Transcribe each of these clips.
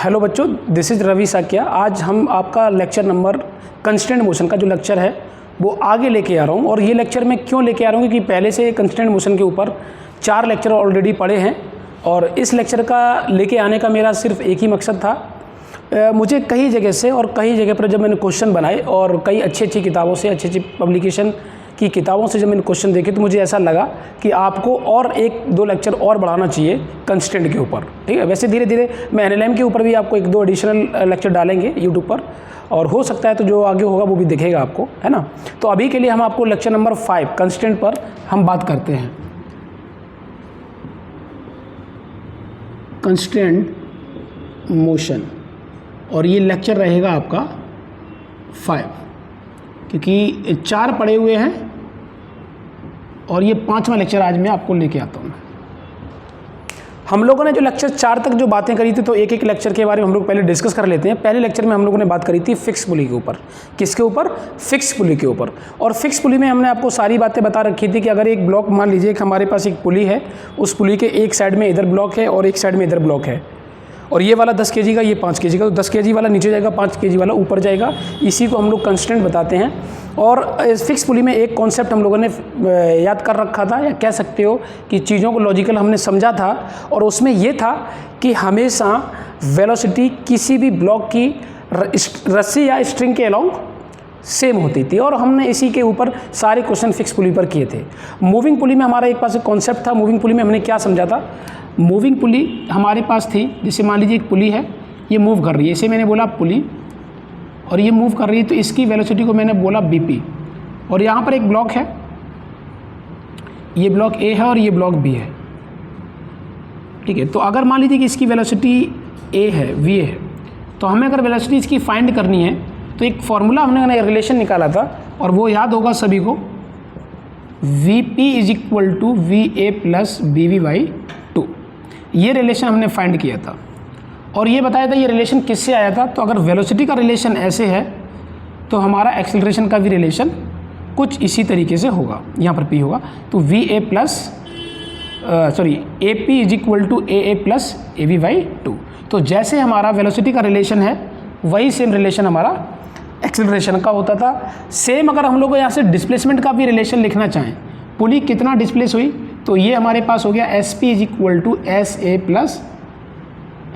Hello बच्चों, this is Ravi Saikia. आज हम आपका लेक्चर नंबर कंस्टेंट मोशन का जो लेक्चर है वो आगे लेके आ रहा हूँ। और ये लेक्चर मैं क्यों लेके आ रहा हूँ, क्योंकि पहले से कंस्टेंट मोशन के ऊपर 4 लेक्चर ऑलरेडी पढ़े हैं और इस लेक्चर का लेके आने का मेरा सिर्फ एक ही मकसद था। मुझे कई जगह से और कई जगह पर जब मैंने क्वेश्चन बनाए और कई अच्छी किताबों से, अच्छी पब्लिकेशन की किताबों से जब मैंने क्वेश्चन देखे तो मुझे ऐसा लगा कि आपको और 1-2 लेक्चर और बढ़ाना चाहिए कंस्टेंट के ऊपर। ठीक है, वैसे धीरे धीरे मैं एनएलएम के ऊपर भी आपको 1-2 एडिशनल लेक्चर डालेंगे यूट्यूब पर, और हो सकता है तो जो आगे होगा वो भी दिखेगा आपको, है ना। तो अभी के लिए हम आपको लेक्चर नंबर 5 कंस्टेंट पर हम बात करते हैं। कंस्टेंट मोशन, और ये लेक्चर रहेगा आपका 5, क्योंकि 4 पढ़े हुए हैं और ये 5वां लेक्चर आज मैं आपको लेके आता हूँ। हम लोगों ने जो लेक्चर 4 तक जो बातें करी थी, तो एक लेक्चर के बारे में हम लोग पहले डिस्कस कर लेते हैं। पहले लेक्चर में हम लोगों ने बात करी थी फिक्स पुली के ऊपर। किसके ऊपर? फिक्स पुली के ऊपर। और फिक्स पुली में हमने आपको सारी बातें बता रखी थी कि अगर एक ब्लॉक, मान लीजिए कि हमारे पास एक पुली है, उस पुली के एक साइड में इधर ब्लॉक है और एक साइड में इधर ब्लॉक है, और ये वाला 10 kg का, ये 5 kg का, तो 10 kg वाला नीचे जाएगा, 5 kg वाला ऊपर जाएगा। इसी को हम लोग कंस्टेंट बताते हैं। और इस फिक्स पुली में एक कॉन्सेप्ट हम लोगों ने याद कर रखा था, या कह सकते हो कि चीज़ों को लॉजिकल हमने समझा था, और उसमें ये था कि हमेशा वेलोसिटी किसी भी ब्लॉक की रस्सी या स्ट्रिंग के अलोंग सेम होती थी, और हमने इसी के ऊपर सारे क्वेश्चन फिक्स पुली पर किए थे। मूविंग पुली में हमारा एक पास एक कॉन्सेप्ट था। मूविंग पुली में हमने क्या समझा था? मूविंग पुली हमारे पास थी, जैसे मान लीजिए एक पुली है, ये मूव कर रही है, इसे मैंने बोला पुली, और ये मूव कर रही है, तो इसकी वेलोसिटी को मैंने बोला बीपी। और यहाँ पर एक ब्लॉक है, ये ब्लॉक ए है और ये ब्लॉक बी है। ठीक है, तो अगर मान लीजिए कि इसकी वेलोसिटी ए है, वी है, तो हमें अगर वेलोसिटी इसकी फाइंड करनी है तो एक फॉर्मूला हमने रिलेशन निकाला था, और वो याद होगा सभी को, Vp = Va + Bv/2। ये रिलेशन हमने फाइंड किया था, और ये बताया था ये रिलेशन किससे आया था। तो अगर वेलोसिटी का रिलेशन ऐसे है तो हमारा एक्सेलरेशन का भी रिलेशन कुछ इसी तरीके से होगा। यहाँ पर P होगा, तो Ap = Aa + Av/2। तो जैसे हमारा वेलोसिटी का रिलेशन है, वही सेम रिलेशन हमारा एक्सेलरेशन का होता था। सेम अगर हम लोग यहाँ से डिस्प्लेसमेंट का भी रिलेशन लिखना चाहें, पुली कितना डिस्प्लेस हुई, तो ये हमारे पास हो गया Sp = Sa +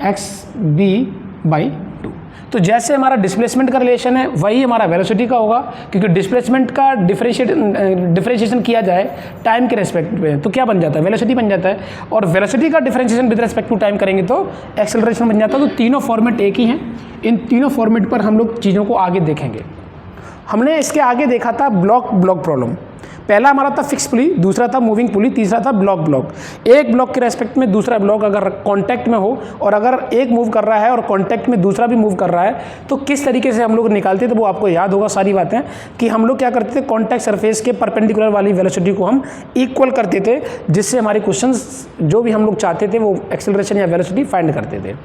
xb/2। तो जैसे हमारा डिस्प्लेसमेंट का रिलेशन है, वही हमारा वेलोसिटी का होगा, क्योंकि डिस्प्लेसमेंट का डिफरेंशिएशन किया जाए टाइम के रेस्पेक्ट में तो क्या बन जाता है? वेलोसिटी बन जाता है। और वेलोसिटी का differentiation with respect to time करेंगे तो एक्सेलरेशन बन जाता है। तो तीनों फॉर्मेट एक ही हैं। इन तीनों फॉर्मेट पर हम लोग चीज़ों को आगे देखेंगे। हमने इसके आगे देखा था ब्लॉक प्रॉब्लम। पहला हमारा था फिक्स पुली, दूसरा था मूविंग पुली, तीसरा था ब्लॉक। एक ब्लॉक के रेस्पेक्ट में दूसरा ब्लॉक अगर कांटेक्ट में हो, और अगर एक मूव कर रहा है और कांटेक्ट में दूसरा भी मूव कर रहा है, तो किस तरीके से हम लोग निकालते थे वो आपको याद होगा सारी बातें, कि हम लोग क्या करते थे, कांटेक्ट सरफेस के परपेंडिकुलर वाली वेलोसिटी को हम इक्वल करते थे, जिससे हमारे क्वेश्चंस जो भी हम लोग चाहते थे वो एक्सेलरेशन या वेलोसिटी फाइंड करते थे।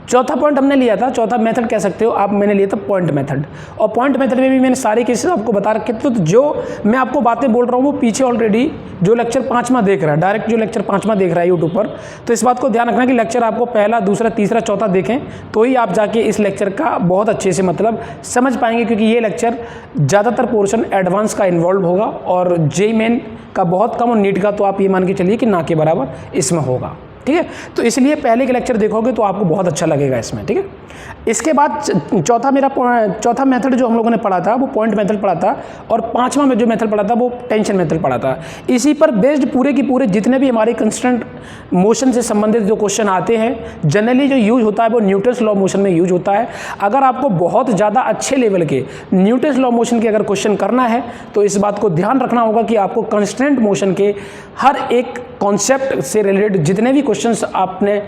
चौथा पॉइंट हमने लिया था, चौथा मेथड कह सकते हो आप, मैंने लिया था पॉइंट मेथड। और पॉइंट मेथड में भी मैंने सारे केसेस आपको बता रखे थे। तो जो मैं आपको बातें बोल रहा हूँ वो पीछे ऑलरेडी जो लेक्चर 5वां देख रहा है, डायरेक्ट जो लेक्चर 5वां देख रहा है यूट्यूब पर, तो इस बात को ध्यान रखना कि लेक्चर आपको पहला, दूसरा, तीसरा, चौथा देखें, तो ही आप जाके इस लेक्चर का बहुत अच्छे से मतलब समझ पाएंगे, क्योंकि ये लेक्चर ज़्यादातर पोर्शन एडवांस का इन्वॉल्व होगा, और जेईई मेन का बहुत कम, और नीट का तो आप ये मान के चलिए कि ना के बराबर इसमें होगा। ठीक है, तो इसलिए पहले के लेक्चर देखोगे तो आपको बहुत अच्छा लगेगा इसमें। ठीक है, इसके बाद चौथा मेथड जो हम लोगों ने पढ़ा था वो पॉइंट मेथड पढ़ा था, और 5वां में जो मेथड पढ़ा था वो टेंशन मेथड पढ़ा था। इसी पर बेस्ड पूरे की पूरे जितने भी हमारे कंस्टेंट मोशन से संबंधित जो क्वेश्चन आते हैं, जनरली जो यूज होता है वो न्यूटन्स लॉ मोशन में यूज होता है। अगर आपको बहुत ज़्यादा अच्छे लेवल के न्यूटन्स लॉ मोशन के अगर क्वेश्चन करना है, तो इस बात को ध्यान रखना होगा कि आपको कंस्टेंट मोशन के हर एक कॉन्सेप्ट से रिलेटेड जितने भी क्वेश्चंस आपने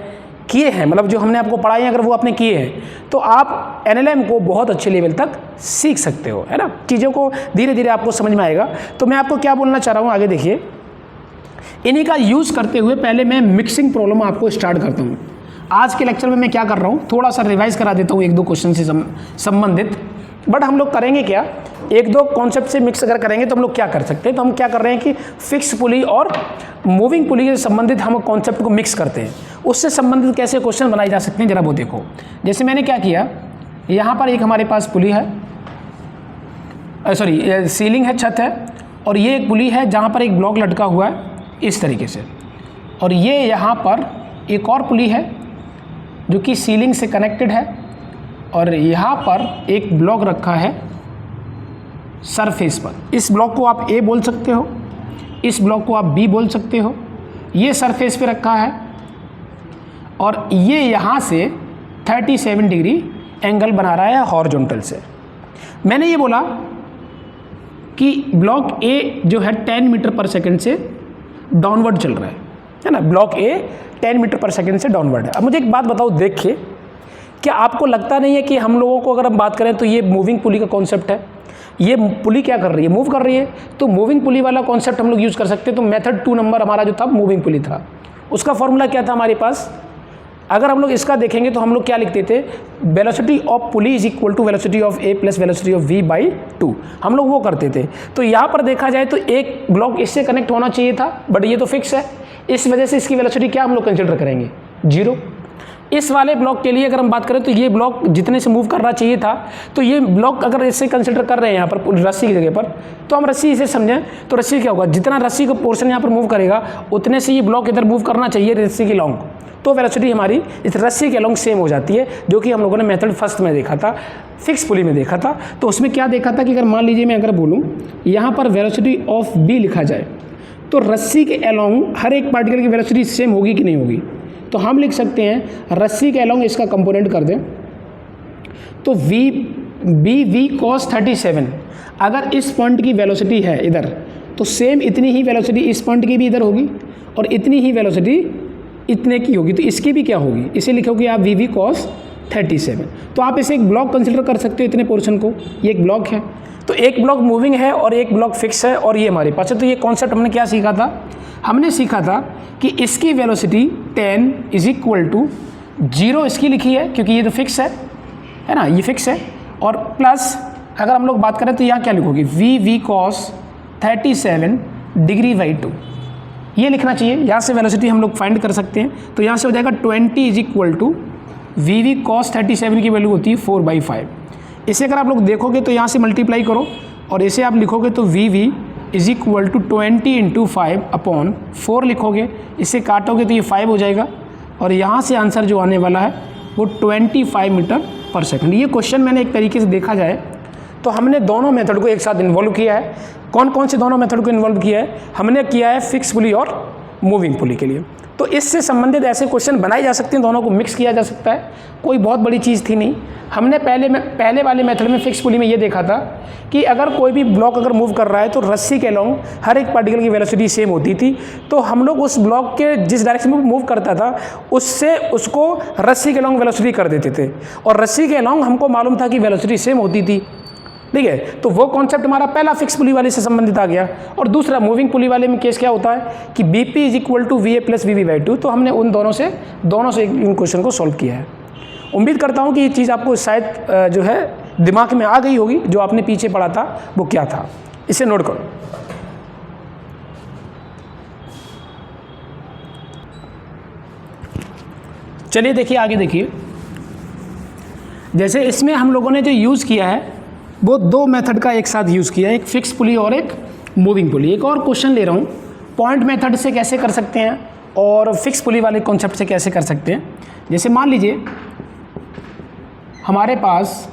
किए हैं, मतलब जो हमने आपको पढ़ाए हैं, अगर वो आपने किए हैं, तो आप एनएलएम को बहुत अच्छे लेवल तक सीख सकते हो, है ना। चीज़ों को धीरे धीरे आपको समझ में आएगा। तो मैं आपको क्या बोलना चाह रहा हूँ, आगे देखिए। इन्हीं का यूज़ करते हुए पहले मैं मिक्सिंग प्रॉब्लम आपको स्टार्ट करता हूँ। आज के लेक्चर में मैं क्या कर रहा हूँ, थोड़ा सा रिवाइज करा देता हूँ 1-2 क्वेश्चन से संबंधित। बट हम लोग करेंगे क्या एक दो कॉन्सेप्ट से मिक्स अगर करेंगे तो हम लोग क्या कर सकते हैं, तो हम क्या कर रहे हैं कि फिक्स पुली और मूविंग पुली से संबंधित हम कॉन्सेप्ट को मिक्स करते हैं। उससे संबंधित कैसे क्वेश्चन बनाए जा सकते हैं जरा वो देखो। जैसे मैंने क्या किया, यहाँ पर एक हमारे पास पुली है, सॉरी सीलिंग है, छत है, और ये एक पुली है जहाँ पर एक ब्लॉक लटका हुआ है इस तरीके से, और ये यहाँ पर एक और पुली है जो कि सीलिंग से कनेक्टेड है, और यहाँ पर एक ब्लॉक रखा है सरफेस पर। इस ब्लॉक को आप ए बोल सकते हो, इस ब्लॉक को आप बी बोल सकते हो। ये सरफेस पे रखा है और ये यहाँ से 37 डिग्री एंगल बना रहा है हॉरिजॉन्टल से। मैंने ये बोला कि ब्लॉक ए जो है 10 मीटर पर सेकंड से डाउनवर्ड चल रहा है ना, ब्लॉक ए 10 मीटर पर सेकंड से डाउनवर्ड है। अब मुझे एक बात बताओ, देखिए क्या आपको लगता नहीं है कि हम लोगों को अगर हम बात करें तो ये मूविंग पुली का कॉन्सेप्ट है, ये पुली क्या कर रही है, मूव कर रही है, तो मूविंग पुली वाला कॉन्सेप्ट हम लोग यूज़ कर सकते हैं। तो मेथड 2 नंबर हमारा जो था मूविंग पुली था, उसका फॉर्मूला क्या था हमारे पास, अगर हम लोग इसका देखेंगे तो हम लोग क्या लिखते थे, velocity of pulley is equal to velocity of a plus velocity of v by 2, हम लोग वो करते थे। तो यहाँ पर देखा जाए तो एक ब्लॉक इससे कनेक्ट होना चाहिए था, बट ये तो फिक्स है, इस वजह से इसकी वेलोसिटी क्या हम लोग कंसिडर करेंगे, 0। इस वाले ब्लॉक के लिए अगर हम बात करें तो ये ब्लॉक जितने से मूव करना चाहिए था, तो ये ब्लॉक अगर इससे कंसिडर कर रहे हैं यहाँ पर रस्सी की जगह पर, तो हम रस्सी इसे समझें तो रस्सी क्या होगा, जितना रस्सी का पोर्शन यहाँ पर मूव करेगा उतने से ये ब्लॉक इधर मूव करना चाहिए रस्सी की लॉन्ग, तो वेलोसिटी हमारी इस रस्सी के लॉन्ग सेम हो जाती है, जो कि हम लोगों ने मेथड फर्स्ट में देखा था, फिक्स पुली में देखा था। तो उसमें क्या देखा था कि अगर मान लीजिए मैं अगर बोलूँ यहाँ पर वेलोसिटी ऑफ बी लिखा जाए तो रस्सी के अलोंग हर एक पार्टिकल की वेलोसिटी सेम होगी कि नहीं होगी, तो हम लिख सकते हैं रस्सी के अलोंग इसका कंपोनेंट कर दें तो वी कॉस 37, अगर इस पॉइंट की वेलोसिटी है इधर तो सेम इतनी ही वेलोसिटी इस पॉइंट की भी इधर होगी और इतनी ही वेलोसिटी इतने की होगी, तो इसकी भी क्या होगी, इसे लिखोगे आप वी कॉस 37। तो आप इसे एक ब्लॉक कंसिडर कर सकते हो, इतने पोर्शन को, ये एक ब्लॉक है, तो एक ब्लॉक मूविंग है और एक ब्लॉक फिक्स है, और ये हमारे पास है। तो ये कॉन्सेप्ट हमने क्या सीखा था, हमने सीखा था कि इसकी वेलोसिटी 10 इज इक्वल टू 0 इसकी लिखी है क्योंकि ये तो फिक्स है ना, ये फिक्स है, और प्लस अगर हम लोग बात करें तो यहाँ क्या लिखोगे, वी कॉस 37 डिग्री बाई 2, ये लिखना चाहिए। यहाँ से वेलोसिटी हम लोग फाइंड कर सकते हैं, तो यहाँ से हो जाएगा 20 is equal to v cos 37 की वैल्यू होती है 4/5। इसे अगर आप लोग देखोगे तो यहाँ से मल्टीप्लाई करो और इसे आप लिखोगे तो v is equal to 20 into 5/4 लिखोगे, इसे काटोगे तो ये 5 हो जाएगा, और यहाँ से आंसर जो आने वाला है वो 25 मीटर पर सेकंड। ये क्वेश्चन मैंने एक तरीके से देखा जाए तो हमने दोनों मेथड को एक साथ इन्वॉल्व किया है। कौन कौन से दोनों मेथड को इन्वॉल्व किया है, हमने किया है फिक्स पुली और मूविंग पुली के लिए। तो इससे संबंधित ऐसे क्वेश्चन बनाए जा सकते हैं, दोनों को मिक्स किया जा सकता है, कोई बहुत बड़ी चीज़ थी नहीं। हमने पहले वाले मेथड में फिक्स पुली में ये देखा था कि अगर कोई भी ब्लॉक अगर मूव कर रहा है तो रस्सी के अलोंग हर एक पार्टिकल की वेलोसिटी सेम होती थी, तो हम लोग उस ब्लॉक के जिस डायरेक्शन में मूव करता था उससे उसको रस्सी के अलोंग वेलोसिटी कर देते थे, और रस्सी के अलोंग हमको मालूम था कि वेलोसिटी सेम होती थी, ठीक है। तो वो कॉन्सेप्ट हमारा पहला फिक्स पुली वाले से संबंधित आ गया। और दूसरा मूविंग पुली वाले में केस क्या होता है कि BP is equal to VA plus VB by 2, तो हमने उन दोनों से इन क्वेश्चन को सॉल्व किया है। उम्मीद करता हूँ कि ये चीज़ आपको शायद जो है दिमाग में आ गई होगी, जो आपने पीछे पढ़ा था वो क्या था, इसे नोट करो। चलिए देखिए आगे, देखिए जैसे इसमें हम लोगों ने जो यूज़ किया है वो दो मेथड का एक साथ यूज़ किया है, एक फिक्स पुली और एक मूविंग पुली। एक और क्वेश्चन ले रहा हूँ, पॉइंट मेथड से कैसे कर सकते हैं और फिक्स पुली वाले कॉन्सेप्ट से कैसे कर सकते हैं। जैसे मान लीजिए हमारे पास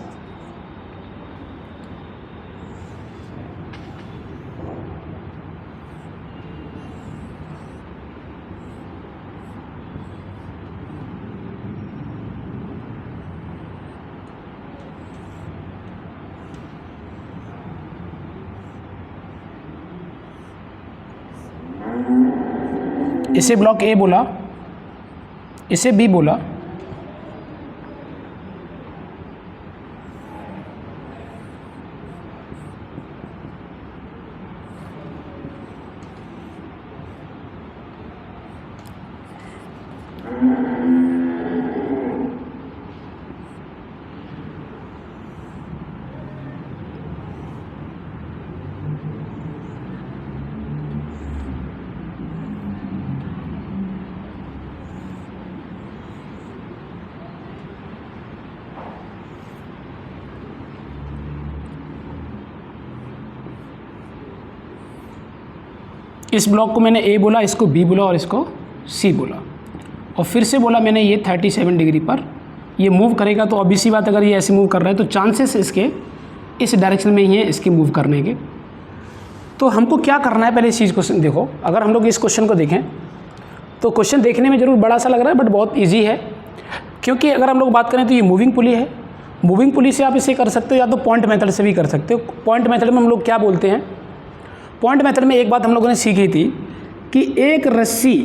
इसे ब्लॉक ए बोला, इसे बी बोला, इस ब्लॉक को मैंने ए बोला, इसको बी बोला और इसको सी बोला, और फिर से बोला मैंने ये 37 डिग्री पर ये मूव करेगा। तो ऑब्वियस सी बात, अगर ये ऐसे मूव कर रहा है तो चांसेस इसके इस डायरेक्शन में ही है इसके मूव करने के। तो हमको क्या करना है, पहले इस चीज़ को देखो। अगर हम लोग इस क्वेश्चन को देखें तो क्वेश्चन देखने में ज़रूर बड़ा सा लग रहा है, बट बहुत ईजी है। क्योंकि अगर हम लोग बात करें तो ये मूविंग पुली है। मूविंग पुली से आप इसे कर सकते हो, या तो पॉइंट मेथड से भी कर सकते हो। पॉइंट मेथड में हम लोग क्या बोलते हैं, पॉइंट मेथड में एक बात हम लोगों ने सीखी थी कि एक रस्सी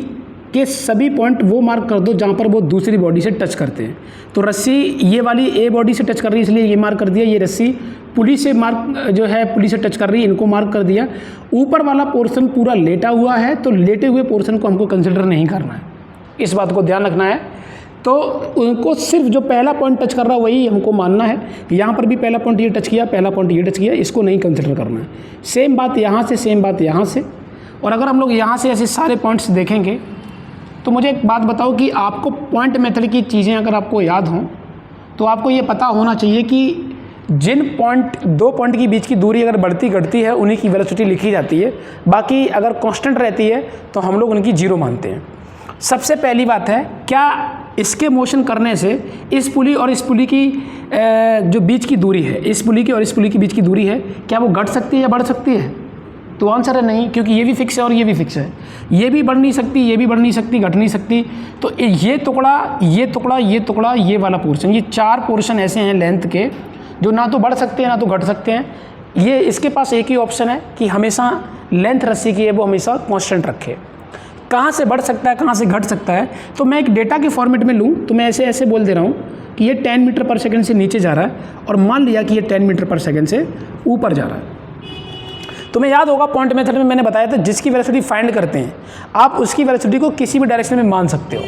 के सभी पॉइंट वो मार्क कर दो जहाँ पर वो दूसरी बॉडी से टच करते हैं। तो रस्सी ये वाली ए बॉडी से टच कर रही है, इसलिए ये मार्क कर दिया। ये रस्सी पुली से मार्क जो है पुली से टच कर रही है, इनको मार्क कर दिया। ऊपर वाला पोर्शन पूरा लेटा हुआ है, तो लेटे हुए पोर्शन को हमको कंसिडर नहीं करना है, इस बात को ध्यान रखना है। तो उनको सिर्फ जो पहला पॉइंट टच कर रहा है वही हमको मानना है। यहाँ पर भी पहला पॉइंट ये टच किया, पहला पॉइंट ये टच किया, इसको नहीं कंसिडर करना है। सेम बात यहाँ से, सेम बात यहाँ से। और अगर हम लोग यहाँ से ऐसे सारे पॉइंट्स देखेंगे तो मुझे एक बात बताओ कि आपको पॉइंट मेथड की चीज़ें अगर आपको याद हों तो आपको ये पता होना चाहिए कि जिन दो पॉइंट की बीच की दूरी अगर बढ़ती घटती है उन्हीं की वेलोसिटी लिखी जाती है। बाकी अगर कांस्टेंट रहती है तो हम लोग उनकी जीरो मानते हैं। सबसे पहली बात है, क्या इसके मोशन करने से इस पुली और इस पुली की जो बीच की दूरी है, इस पुली की और इस पुली की बीच की दूरी है, क्या वो घट सकती है या बढ़ सकती है? तो आंसर है नहीं, क्योंकि ये भी फिक्स है और ये भी फिक्स है। ये भी बढ़ नहीं सकती, ये भी बढ़ नहीं सकती, घट नहीं सकती। तो ये टुकड़ा, ये टुकड़ा, ये टुकड़ा, ये वाला पोर्शन, ये चार पोर्शन ऐसे हैं लेंथ के जो ना तो बढ़ सकते हैं ना तो घट सकते हैं। ये इसके पास एक ही ऑप्शन है कि हमेशा लेंथ रस्सी की है वो हमेशा कांस्टेंट रखे। कहाँ से बढ़ सकता है, कहाँ से घट सकता है, तो मैं एक डेटा के फॉर्मेट में लूँ तो मैं ऐसे ऐसे बोल दे रहा हूँ कि ये 10 मीटर पर सेकंड से नीचे जा रहा है, और मान लिया कि ये 10 मीटर पर सेकंड से ऊपर जा रहा है। तुम्हें याद होगा पॉइंट मेथड में मैंने बताया था जिसकी वेलोसिटी फाइंड करते हैं आप उसकी वेलोसिटी को किसी भी डायरेक्शन में मान सकते हो।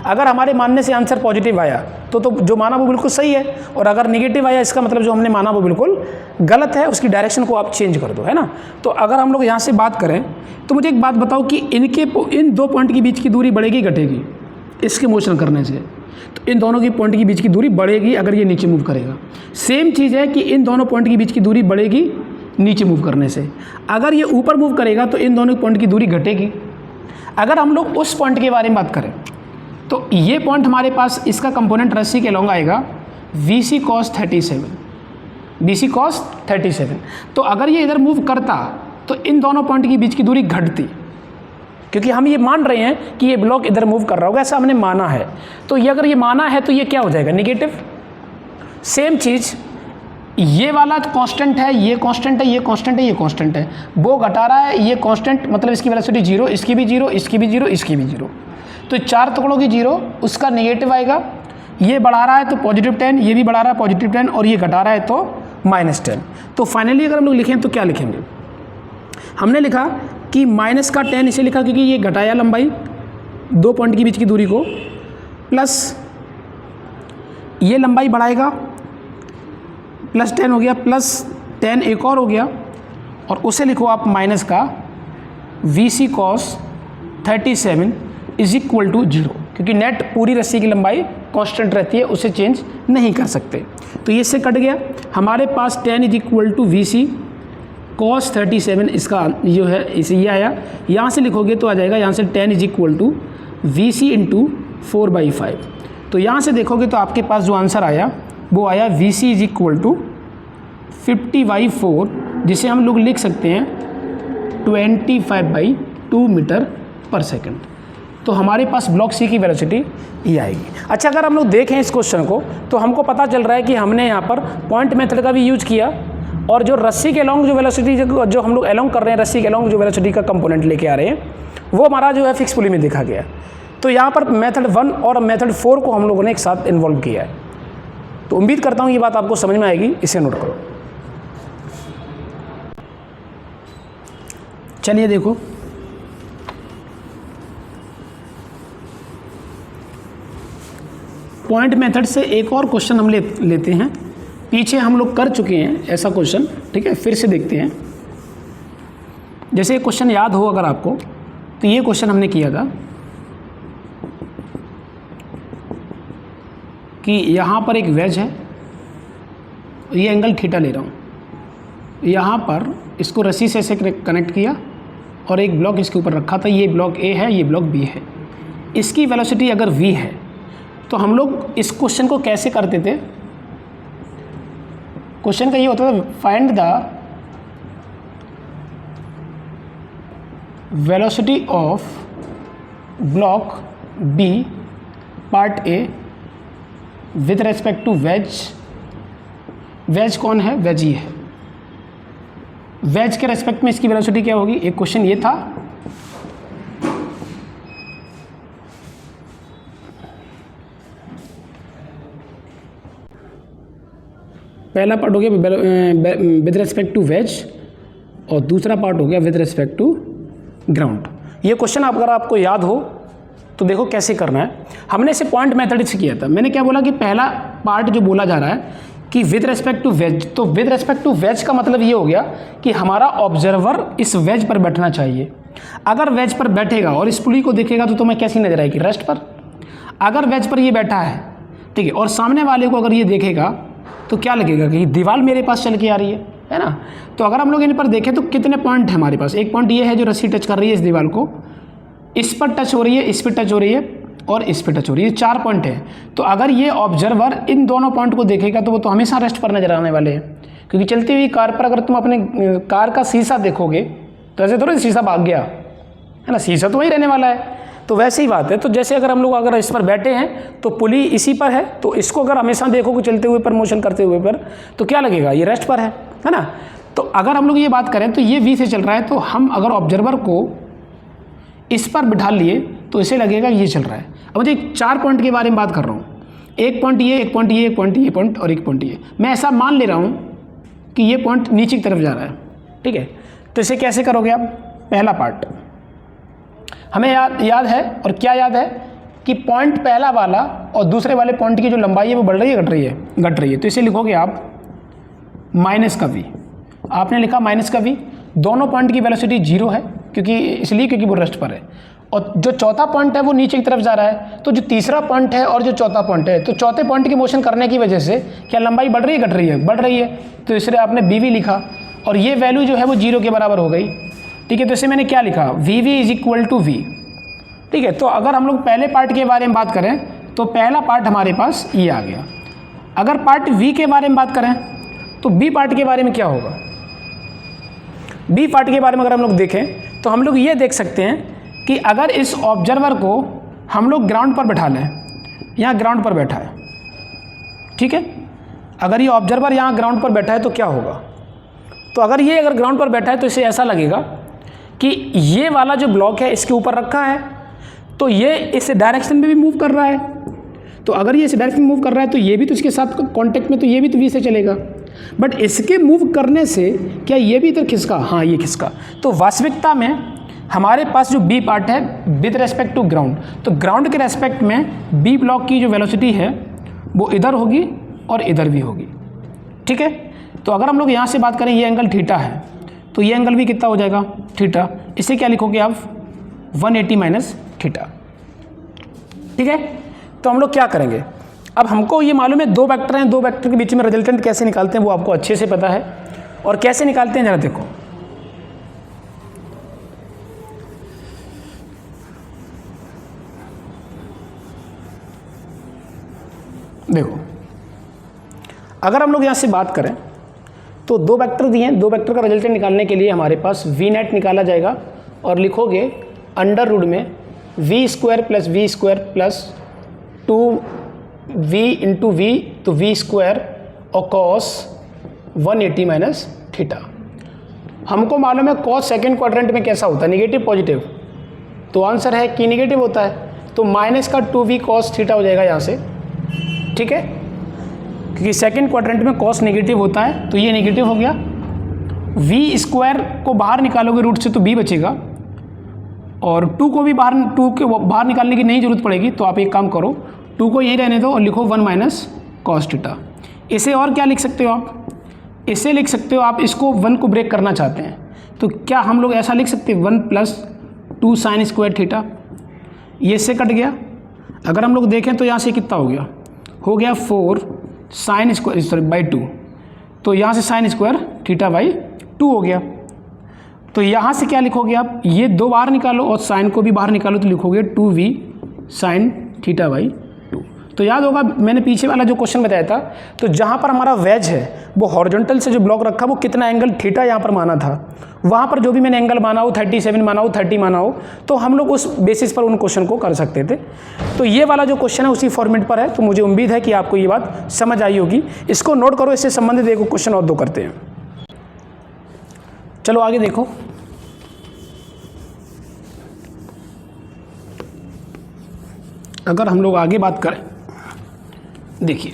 अगर हमारे मानने से आंसर पॉजिटिव आया तो जो माना वो बिल्कुल सही है, और अगर नेगेटिव आया इसका मतलब जो हमने माना वो बिल्कुल गलत है, उसकी डायरेक्शन को आप चेंज कर दो, है ना। तो अगर हम लोग यहाँ से बात करें तो मुझे एक बात बताओ कि इन दो पॉइंट के बीच की दूरी बढ़ेगी घटेगी इसके मोशन करने से? तो इन दोनों की पॉइंट की बीच की दूरी बढ़ेगी अगर ये नीचे मूव करेगा। सेम चीज़ है कि इन दोनों पॉइंट के बीच की दूरी बढ़ेगी नीचे मूव करने से। अगर ये ऊपर मूव करेगा तो इन दोनों पॉइंट की दूरी घटेगी। अगर हम लोग उस पॉइंट के बारे में बात करें तो ये पॉइंट हमारे पास, इसका कंपोनेंट रस्सी के लॉन्ग आएगा VC cos 37, BC cos 37। तो अगर ये इधर मूव करता तो इन दोनों पॉइंट के बीच की दूरी घटती, क्योंकि हम ये मान रहे हैं कि ये ब्लॉक इधर मूव कर रहा होगा, ऐसा हमने माना है। तो ये अगर ये माना है तो ये क्या हो जाएगा, नेगेटिव। सेम चीज़ ये वाला कांस्टेंट है, ये कांस्टेंट है, ये कांस्टेंट है, ये कांस्टेंट है, वो घटा रहा है, ये कांस्टेंट मतलब इसकी वेलोसिटी जीरो, इसकी भी जीरो, इसकी भी जीरो, इसकी भी जीरो। तो चार टुकड़ों की जीरो, उसका नेगेटिव आएगा। ये बढ़ा रहा है तो +10, ये भी बढ़ा रहा है +10, और ये घटा रहा है तो -10। तो फाइनली अगर हम लोग लिखें तो क्या लिखेंगे, हमने लिखा कि -10 इसे लिखा क्योंकि ये घटाया लंबाई दो पॉइंट के बीच की दूरी को, प्लस ये लंबाई बढ़ाएगा +10 हो गया, +10 एक और हो गया, और उसे लिखो आप माइनस का VC cos 37 = 0, क्योंकि नेट पूरी रस्सी की लंबाई कांस्टेंट रहती है, उसे चेंज नहीं कर सकते। तो ये इससे कट गया, हमारे पास 10 = VC cos 37, इसका जो है इसे ये आया। यहाँ से लिखोगे तो आ जाएगा, यहाँ से 10 = VC × 4/5। तो यहाँ से देखोगे तो आपके पास जो आंसर आया वो आया VC = 50/4, जिसे हम लोग लिख सकते हैं 25/2 मीटर पर सेकंड। तो हमारे पास ब्लॉक सी की वेलोसिटी ये आएगी। अच्छा, अगर हम लोग देखें इस क्वेश्चन को तो हमको पता चल रहा है कि हमने यहाँ पर पॉइंट मेथड का भी यूज किया, और जो रस्सी के अलॉन्ग जो वेलोसिटी जो हम लोग अलॉन्ग कर रहे हैं, रस्सी के अलॉन्ग जो वेलोसिटी का कंपोनेंट लेके आ रहे हैं, वो हमारा जो है फिक्स पुली में देखा गया। तो यहाँ पर मेथड 1 और मेथड 4 को हम लोगों ने एक साथ इन्वॉल्व किया है। तो उम्मीद करता हूँ ये बात आपको समझ में आएगी, इसे नोट करो। चलिए देखो, पॉइंट मेथड से एक और क्वेश्चन हम लेते हैं। पीछे हम लोग कर चुके हैं ऐसा क्वेश्चन, ठीक है, फिर से देखते हैं। जैसे क्वेश्चन याद हो अगर आपको, तो ये क्वेश्चन हमने किया था कि यहाँ पर एक वेज है, ये एंगल थीटा ले रहा हूँ, यहाँ पर इसको रस्सी से ऐसे कनेक्ट किया, और एक ब्लॉक इसके ऊपर रखा था, ये ब्लॉक ए है, ये ब्लॉक बी है। इसकी वेलोसिटी अगर v है तो हम लोग इस क्वेश्चन को कैसे करते थे, क्वेश्चन का ये होता था find the velocity of block b part a with respect to wedge. Wedge कौन है, वेज ही है। वेज के रेस्पेक्ट में इसकी वेलोसिटी क्या होगी, एक क्वेश्चन ये था। पहला पार्ट हो गया विद रेस्पेक्ट टू वेज और दूसरा पार्ट हो गया विद रेस्पेक्ट टू ग्राउंड। ये क्वेश्चन अगर आपको याद हो तो देखो कैसे करना है। हमने इसे पॉइंट मेथड से किया था। मैंने क्या बोला कि पहला पार्ट जो बोला जा रहा है कि विद रेस्पेक्ट टू वेज, तो विद रेस्पेक्ट टू वेज का मतलब ये हो गया कि हमारा ऑब्जर्वर इस वेज पर बैठना चाहिए। अगर वेज पर बैठेगा और इस पुली को देखेगा तो तुम्हें कैसी नजर आएगी, रेस्ट पर। अगर वेज पर ये बैठा है, ठीक है, और सामने वाले को अगर ये देखेगा तो क्या लगेगा कि दीवार मेरे पास चल के आ रही है ना। तो अगर हम लोग इन पर देखें तो कितने पॉइंट है हमारे पास, एक पॉइंट ये है जो रस्सी टच कर रही है इस दीवार को, इस पर टच हो रही है, इस पर टच हो रही है और इस पे टच हो रही है, 4 पॉइंट है। तो अगर ये ऑब्जर्वर इन दोनों पॉइंट को देखेगा तो वो तो हमेशा रेस्ट पर नजर आने वाले हैं, क्योंकि चलती हुई कार पर अगर तुम अपने कार का शीशा देखोगे तो ऐसे थोड़ा शीशा भाग गया है ना, शीशा तो वही रहने वाला है। तो वैसे ही बात है। तो जैसे अगर हम लोग अगर इस पर बैठे हैं तो पुली इसी पर है, तो इसको अगर हमेशा देखोगे चलते हुए पर, मोशन करते हुए पर, तो क्या लगेगा, ये रेस्ट पर है ना। तो अगर हम लोग ये बात करें तो ये वी से चल रहा है, तो हम अगर ऑब्जर्वर को इस पर बिठा लिए तो इसे लगेगा ये चल रहा है। अब मुझे 4 पॉइंट के बारे में बात कर रहा हूँ, एक पॉइंट ये, एक पॉइंट ये, एक पॉइंट ये पॉइंट और एक पॉइंट ये। मैं ऐसा मान ले रहा हूँ कि ये पॉइंट नीचे की तरफ जा रहा है, ठीक है। तो इसे कैसे करोगे आप, पहला पार्ट हमें याद है, और क्या याद है कि पॉइंट पहला वाला और दूसरे वाले पॉइंट की जो लंबाई है वो बढ़ रही है, घट रही है, घट रही है। तो इसे लिखोगे आप माइनस का वी। आपने लिखा माइनस का वी। दोनों पॉइंट की वेलोसिटी 0 है, क्योंकि वो रेस्ट पर है, और जो चौथा पॉइंट है वो नीचे की तरफ जा रहा है। तो जो तीसरा पॉइंट है और जो चौथा पॉइंट है, तो चौथे पॉइंट की मोशन करने की वजह से क्या लंबाई बढ़ रही है, घट रही है, बढ़ रही है। तो इसलिए आपने बी वी लिखा और ये वैल्यू जो है वो 0 के बराबर हो गई, ठीक है। तो इसे मैंने क्या लिखा, v v is equal to v, ठीक है। तो अगर हम लोग पहले पार्ट के बारे में बात करें तो पहला पार्ट हमारे पास ये आ गया। अगर पार्ट वी के बारे में बात करें तो बी पार्ट के बारे में क्या होगा। बी पार्ट के बारे में अगर हम लोग देखें तो हम लोग ये देख सकते हैं कि अगर इस ऑब्जर्वर को हम लोग ग्राउंड पर बैठा लें, यहाँ ग्राउंड पर बैठा है, ठीक है। अगर ये ऑब्जर्वर यहाँ ग्राउंड पर बैठा है तो क्या होगा, तो अगर ग्राउंड पर बैठा है तो इसे ऐसा लगेगा कि ये वाला जो ब्लॉक है इसके ऊपर रखा है, तो ये इस डायरेक्शन में भी मूव कर रहा है। तो अगर ये इस डायरेक्शन में मूव कर रहा है तो ये भी तो इसके साथ कांटेक्ट में, तो ये भी तो वी से चलेगा। बट इसके मूव करने से क्या ये भी इधर खिसका, हाँ ये खिसका। तो वास्तविकता में हमारे पास जो बी पार्ट है विद रेस्पेक्ट टू ग्राउंड, तो ग्राउंड के रेस्पेक्ट में बी ब्लॉक की जो वेलोसिटी है वो इधर होगी और इधर भी होगी, ठीक है। तो अगर हम लोग यहाँ से बात करें, ये एंगल थीटा है, तो ये एंगल भी कितना हो जाएगा, थीटा। इसे क्या लिखोगे आप, 180 माइनस थीटा, ठीक है। तो हम लोग क्या करेंगे, अब हमको ये मालूम है 2 वेक्टर हैं, 2 वेक्टर के बीच में रिजल्टेंट कैसे निकालते हैं वो आपको अच्छे से पता है। और कैसे निकालते हैं ज़रा देखो, देखो अगर हम लोग यहाँ से बात करें तो 2 वेक्टर दिए हैं, 2 वेक्टर का रिजल्टेंट निकालने के लिए हमारे पास वी नेट निकाला जाएगा और लिखोगे अंडर रूट में v square plus v square plus 2v into v, तो वी स्क्वायर और कॉस 180 माइनस थीटा। हमको मालूम है कॉस सेकेंड क्वाड्रेंट में कैसा होता है, निगेटिव पॉजिटिव, तो आंसर है कि निगेटिव होता है। तो माइनस का 2v कॉस थीटा हो जाएगा यहाँ से, ठीक है, क्योंकि सेकेंड क्वाड्रेंट में कॉस नेगेटिव होता है, तो ये नेगेटिव हो गया। वी स्क्वायर को बाहर निकालोगे रूट से तो b बचेगा, और 2 को भी बाहर निकालने की नहीं जरूरत पड़ेगी। तो आप एक काम करो, 2 को यही रहने दो और लिखो 1 माइनस कॉस थीटा। इसे और क्या लिख सकते हो आप, इसे लिख सकते हो आप, इसको 1 को ब्रेक करना चाहते हैं तो क्या हम लोग ऐसा लिख सकते हैं 1 प्लस 2 साइन स्क्वायर थीटा, ये इससे कट गया। अगर हम लोग देखें तो यहाँ से कितना हो गया 4 साइन स्क्वायर बाई 2, तो यहाँ से साइन स्क्वायर थीटा बाई 2 हो गया। तो यहाँ से क्या लिखोगे आप, ये 2 बाहर निकालो और साइन को भी बाहर निकालो तो लिखोगे 2v साइन थीटा बाई 2। तो याद होगा मैंने पीछे वाला जो क्वेश्चन बताया था, तो जहाँ पर हमारा वेज है वो हॉरिजॉन्टल से जो ब्लॉक रखा वो कितना एंगल थीटा यहाँ पर माना था, वहाँ पर जो भी मैंने एंगल माना हो 37 माना हो 30 माना हो, तो हम लोग उस बेसिस पर उन क्वेश्चन को कर सकते थे। तो ये वाला जो क्वेश्चन है उसी फॉर्मेट पर है, तो मुझे उम्मीद है कि आपको ये बात समझ आई होगी। इसको नोट करो, इससे संबंधित एक क्वेश्चन और 2 करते हैं। चलो आगे देखो। अगर हम लोग आगे बात करें, देखिए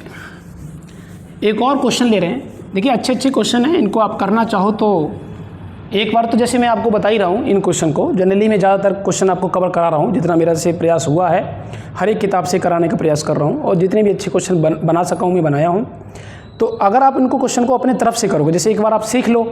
एक और क्वेश्चन ले रहे हैं। देखिए अच्छे क्वेश्चन हैं, इनको आप करना चाहो तो एक बार तो जैसे मैं आपको बता ही रहा हूँ इन क्वेश्चन को, जनरली मैं ज़्यादातर क्वेश्चन आपको कवर करा रहा हूँ, जितना मेरा से प्रयास हुआ है हर एक किताब से कराने का प्रयास कर रहा हूँ, और जितने भी अच्छे क्वेश्चन बना सका हूँ मैं बनाया हूँ। तो अगर आप इनको क्वेश्चन को अपने तरफ से करोगे, जैसे एक बार आप सीख लो,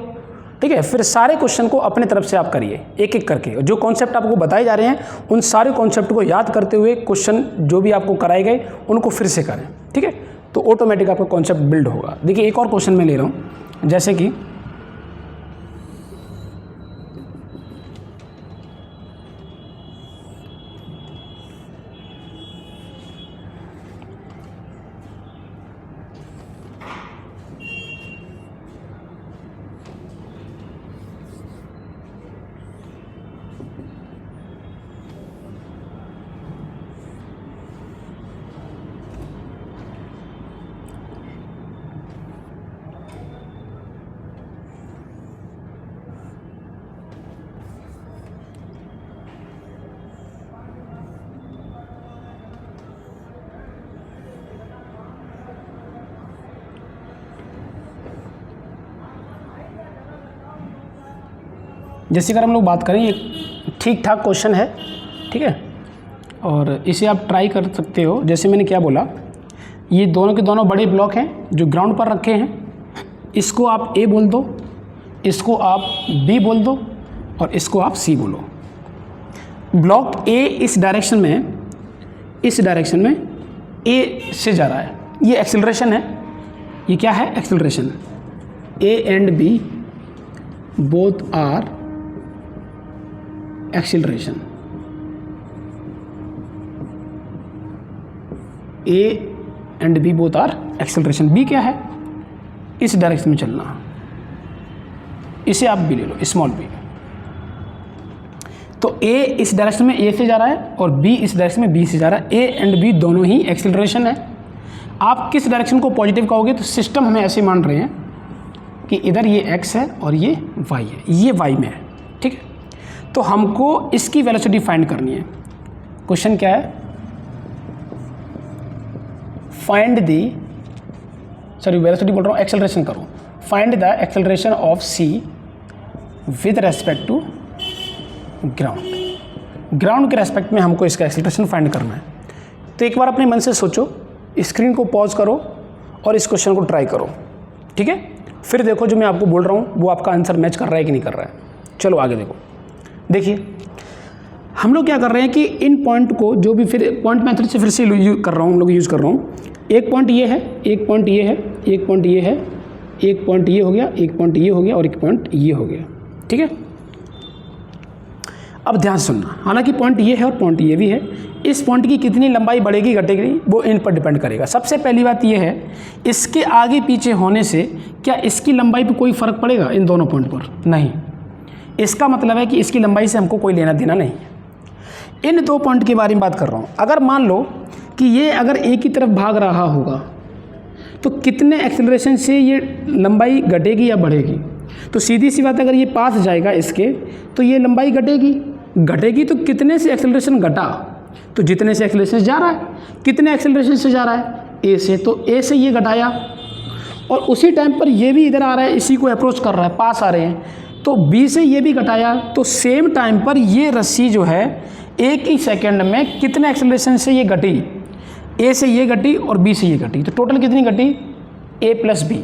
ठीक है, फिर सारे क्वेश्चन को अपने तरफ से आप करिए एक एक करके। जो कॉन्सेप्ट आपको बताए जा रहे हैं उन सारे कॉन्सेप्ट को याद करते हुए क्वेश्चन जो भी आपको कराए गए उनको फिर से करें, ठीक है, तो ऑटोमेटिक आपका कॉन्सेप्ट बिल्ड होगा। देखिए एक और क्वेश्चन मैं ले रहा हूँ, जैसे कि जैसे अगर हम लोग बात करें, ये ठीक ठाक क्वेश्चन है, ठीक है, और इसे आप ट्राई कर सकते हो। जैसे मैंने क्या बोला, ये दोनों के दोनों बड़े ब्लॉक हैं जो ग्राउंड पर रखे हैं, इसको आप ए बोल दो, इसको आप बी बोल दो और इसको आप सी बोलो। ब्लॉक ए इस डायरेक्शन में ए से जा रहा है, ये एक्सेलरेशन है, ये क्या है acceleration. A and b both are acceleration. A and b both are acceleration. B क्या है, इस डायरेक्शन में चलना, इसे आप बी ले लो, स्मॉल बी। तो ए इस डायरेक्शन में ए से जा रहा है और बी इस डायरेक्शन में बी से जा रहा है। ए एंड बी दोनों ही एक्सेलरेशन है। आप किस डायरेक्शन को पॉजिटिव कहोगे, तो सिस्टम हमें ऐसे मान रहे हैं कि इधर ये एक्स है और ये वाई है, ये वाई में है, ठीक है। तो हमको इसकी वेलोसिटी फाइंड करनी है। क्वेश्चन क्या है, फाइंड दी, सॉरी वेलोसिटी बोल रहा हूँ, एक्सेलरेशन करो। Find the acceleration of c with respect to ground. Ground के रेस्पेक्ट में हमको इसका एक्सेलरेशन फाइंड करना है। तो एक बार अपने मन से सोचो, स्क्रीन को पॉज करो और इस क्वेश्चन को ट्राई करो, ठीक है। फिर देखो जो मैं आपको बोल रहा हूँ वो आपका आंसर मैच कर रहा है कि नहीं कर रहा है। चलो आगे देखो। देखिए हम लोग क्या कर रहे हैं कि इन पॉइंट को, जो भी फिर पॉइंट मेथड से फिर से कर रहा हूँ, हम लोग यूज़ कर रहा हूँ। एक पॉइंट ये है, एक पॉइंट ये है, एक पॉइंट ये है, एक पॉइंट ये हो गया, एक पॉइंट ये हो गया और एक पॉइंट ये हो गया, ठीक है। अब ध्यान सुनना, हालांकि पॉइंट ये है और पॉइंट ये भी है, इस पॉइंट की कितनी लंबाई बढ़ेगी घटेगी वो इन पर डिपेंड करेगा। सबसे पहली बात ये है, इसके आगे पीछे होने से क्या इसकी लंबाई पे कोई फ़र्क पड़ेगा इन दोनों पॉइंट पर? नहीं। इसका मतलब है कि इसकी लंबाई से हमको कोई लेना देना नहीं है। इन 2 पॉइंट के बारे में बात कर रहा हूँ। अगर मान लो कि ये अगर एक ही तरफ भाग रहा होगा तो कितने एक्सेलरेशन से ये लंबाई घटेगी या बढ़ेगी? तो सीधी सी बात, अगर ये पास जाएगा इसके तो ये लंबाई घटेगी तो कितने से एक्सेलरेशन घटा? तो जितने से एक्सेलरेशन जा रहा है। कितने एक्सेलरेशन से जा रहा है? ए से। तो ए से ये घटाया और उसी टाइम पर ये भी इधर आ रहा है, इसी को अप्रोच कर रहा है, पास आ रहे हैं, तो बी से ये भी घटाया। तो सेम टाइम पर ये रस्सी जो है एक ही सेकंड में कितने एक्सेलरेशन से ये घटी? ए से ये घटी और बी से ये घटी। तो टोटल कितनी घटी? ए प्लस बी।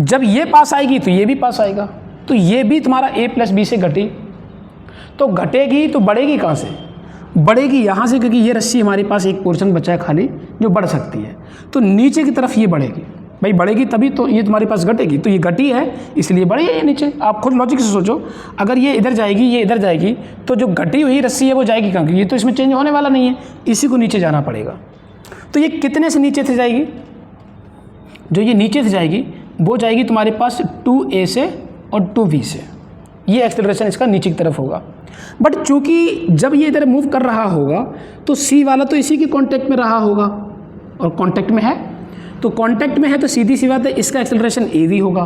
जब ये पास आएगी तो ये भी पास आएगा, तो ये भी तुम्हारा ए प्लस बी से घटी। तो घटेगी तो बढ़ेगी कहाँ से? बढ़ेगी यहाँ से, क्योंकि ये रस्सी हमारे पास एक पोर्शन बचा है खाली जो बढ़ सकती है, तो नीचे की तरफ ये बढ़ेगी। भाई बढ़ेगी तभी तो ये तुम्हारे पास घटेगी, तो ये घटी है इसलिए बढ़ी है ये नीचे। आप खुद लॉजिक से सोचो, अगर ये इधर जाएगी ये इधर जाएगी तो जो घटी हुई रस्सी है वो जाएगी कहाँ, ये तो इसमें चेंज होने वाला नहीं है, इसी को नीचे जाना पड़ेगा। तो ये कितने से नीचे से जाएगी, जो ये नीचे से जाएगी वो जाएगी तुम्हारे पास 2a से और 2b से, ये एक्सेलरेशन इसका नीचे की तरफ होगा। बट चूंकि जब ये इधर मूव कर रहा होगा तो c वाला तो इसी के कांटेक्ट में रहा होगा और कांटेक्ट में है, तो कांटेक्ट में है तो सीधी सी बात है इसका एक्सेलरेशन av होगा।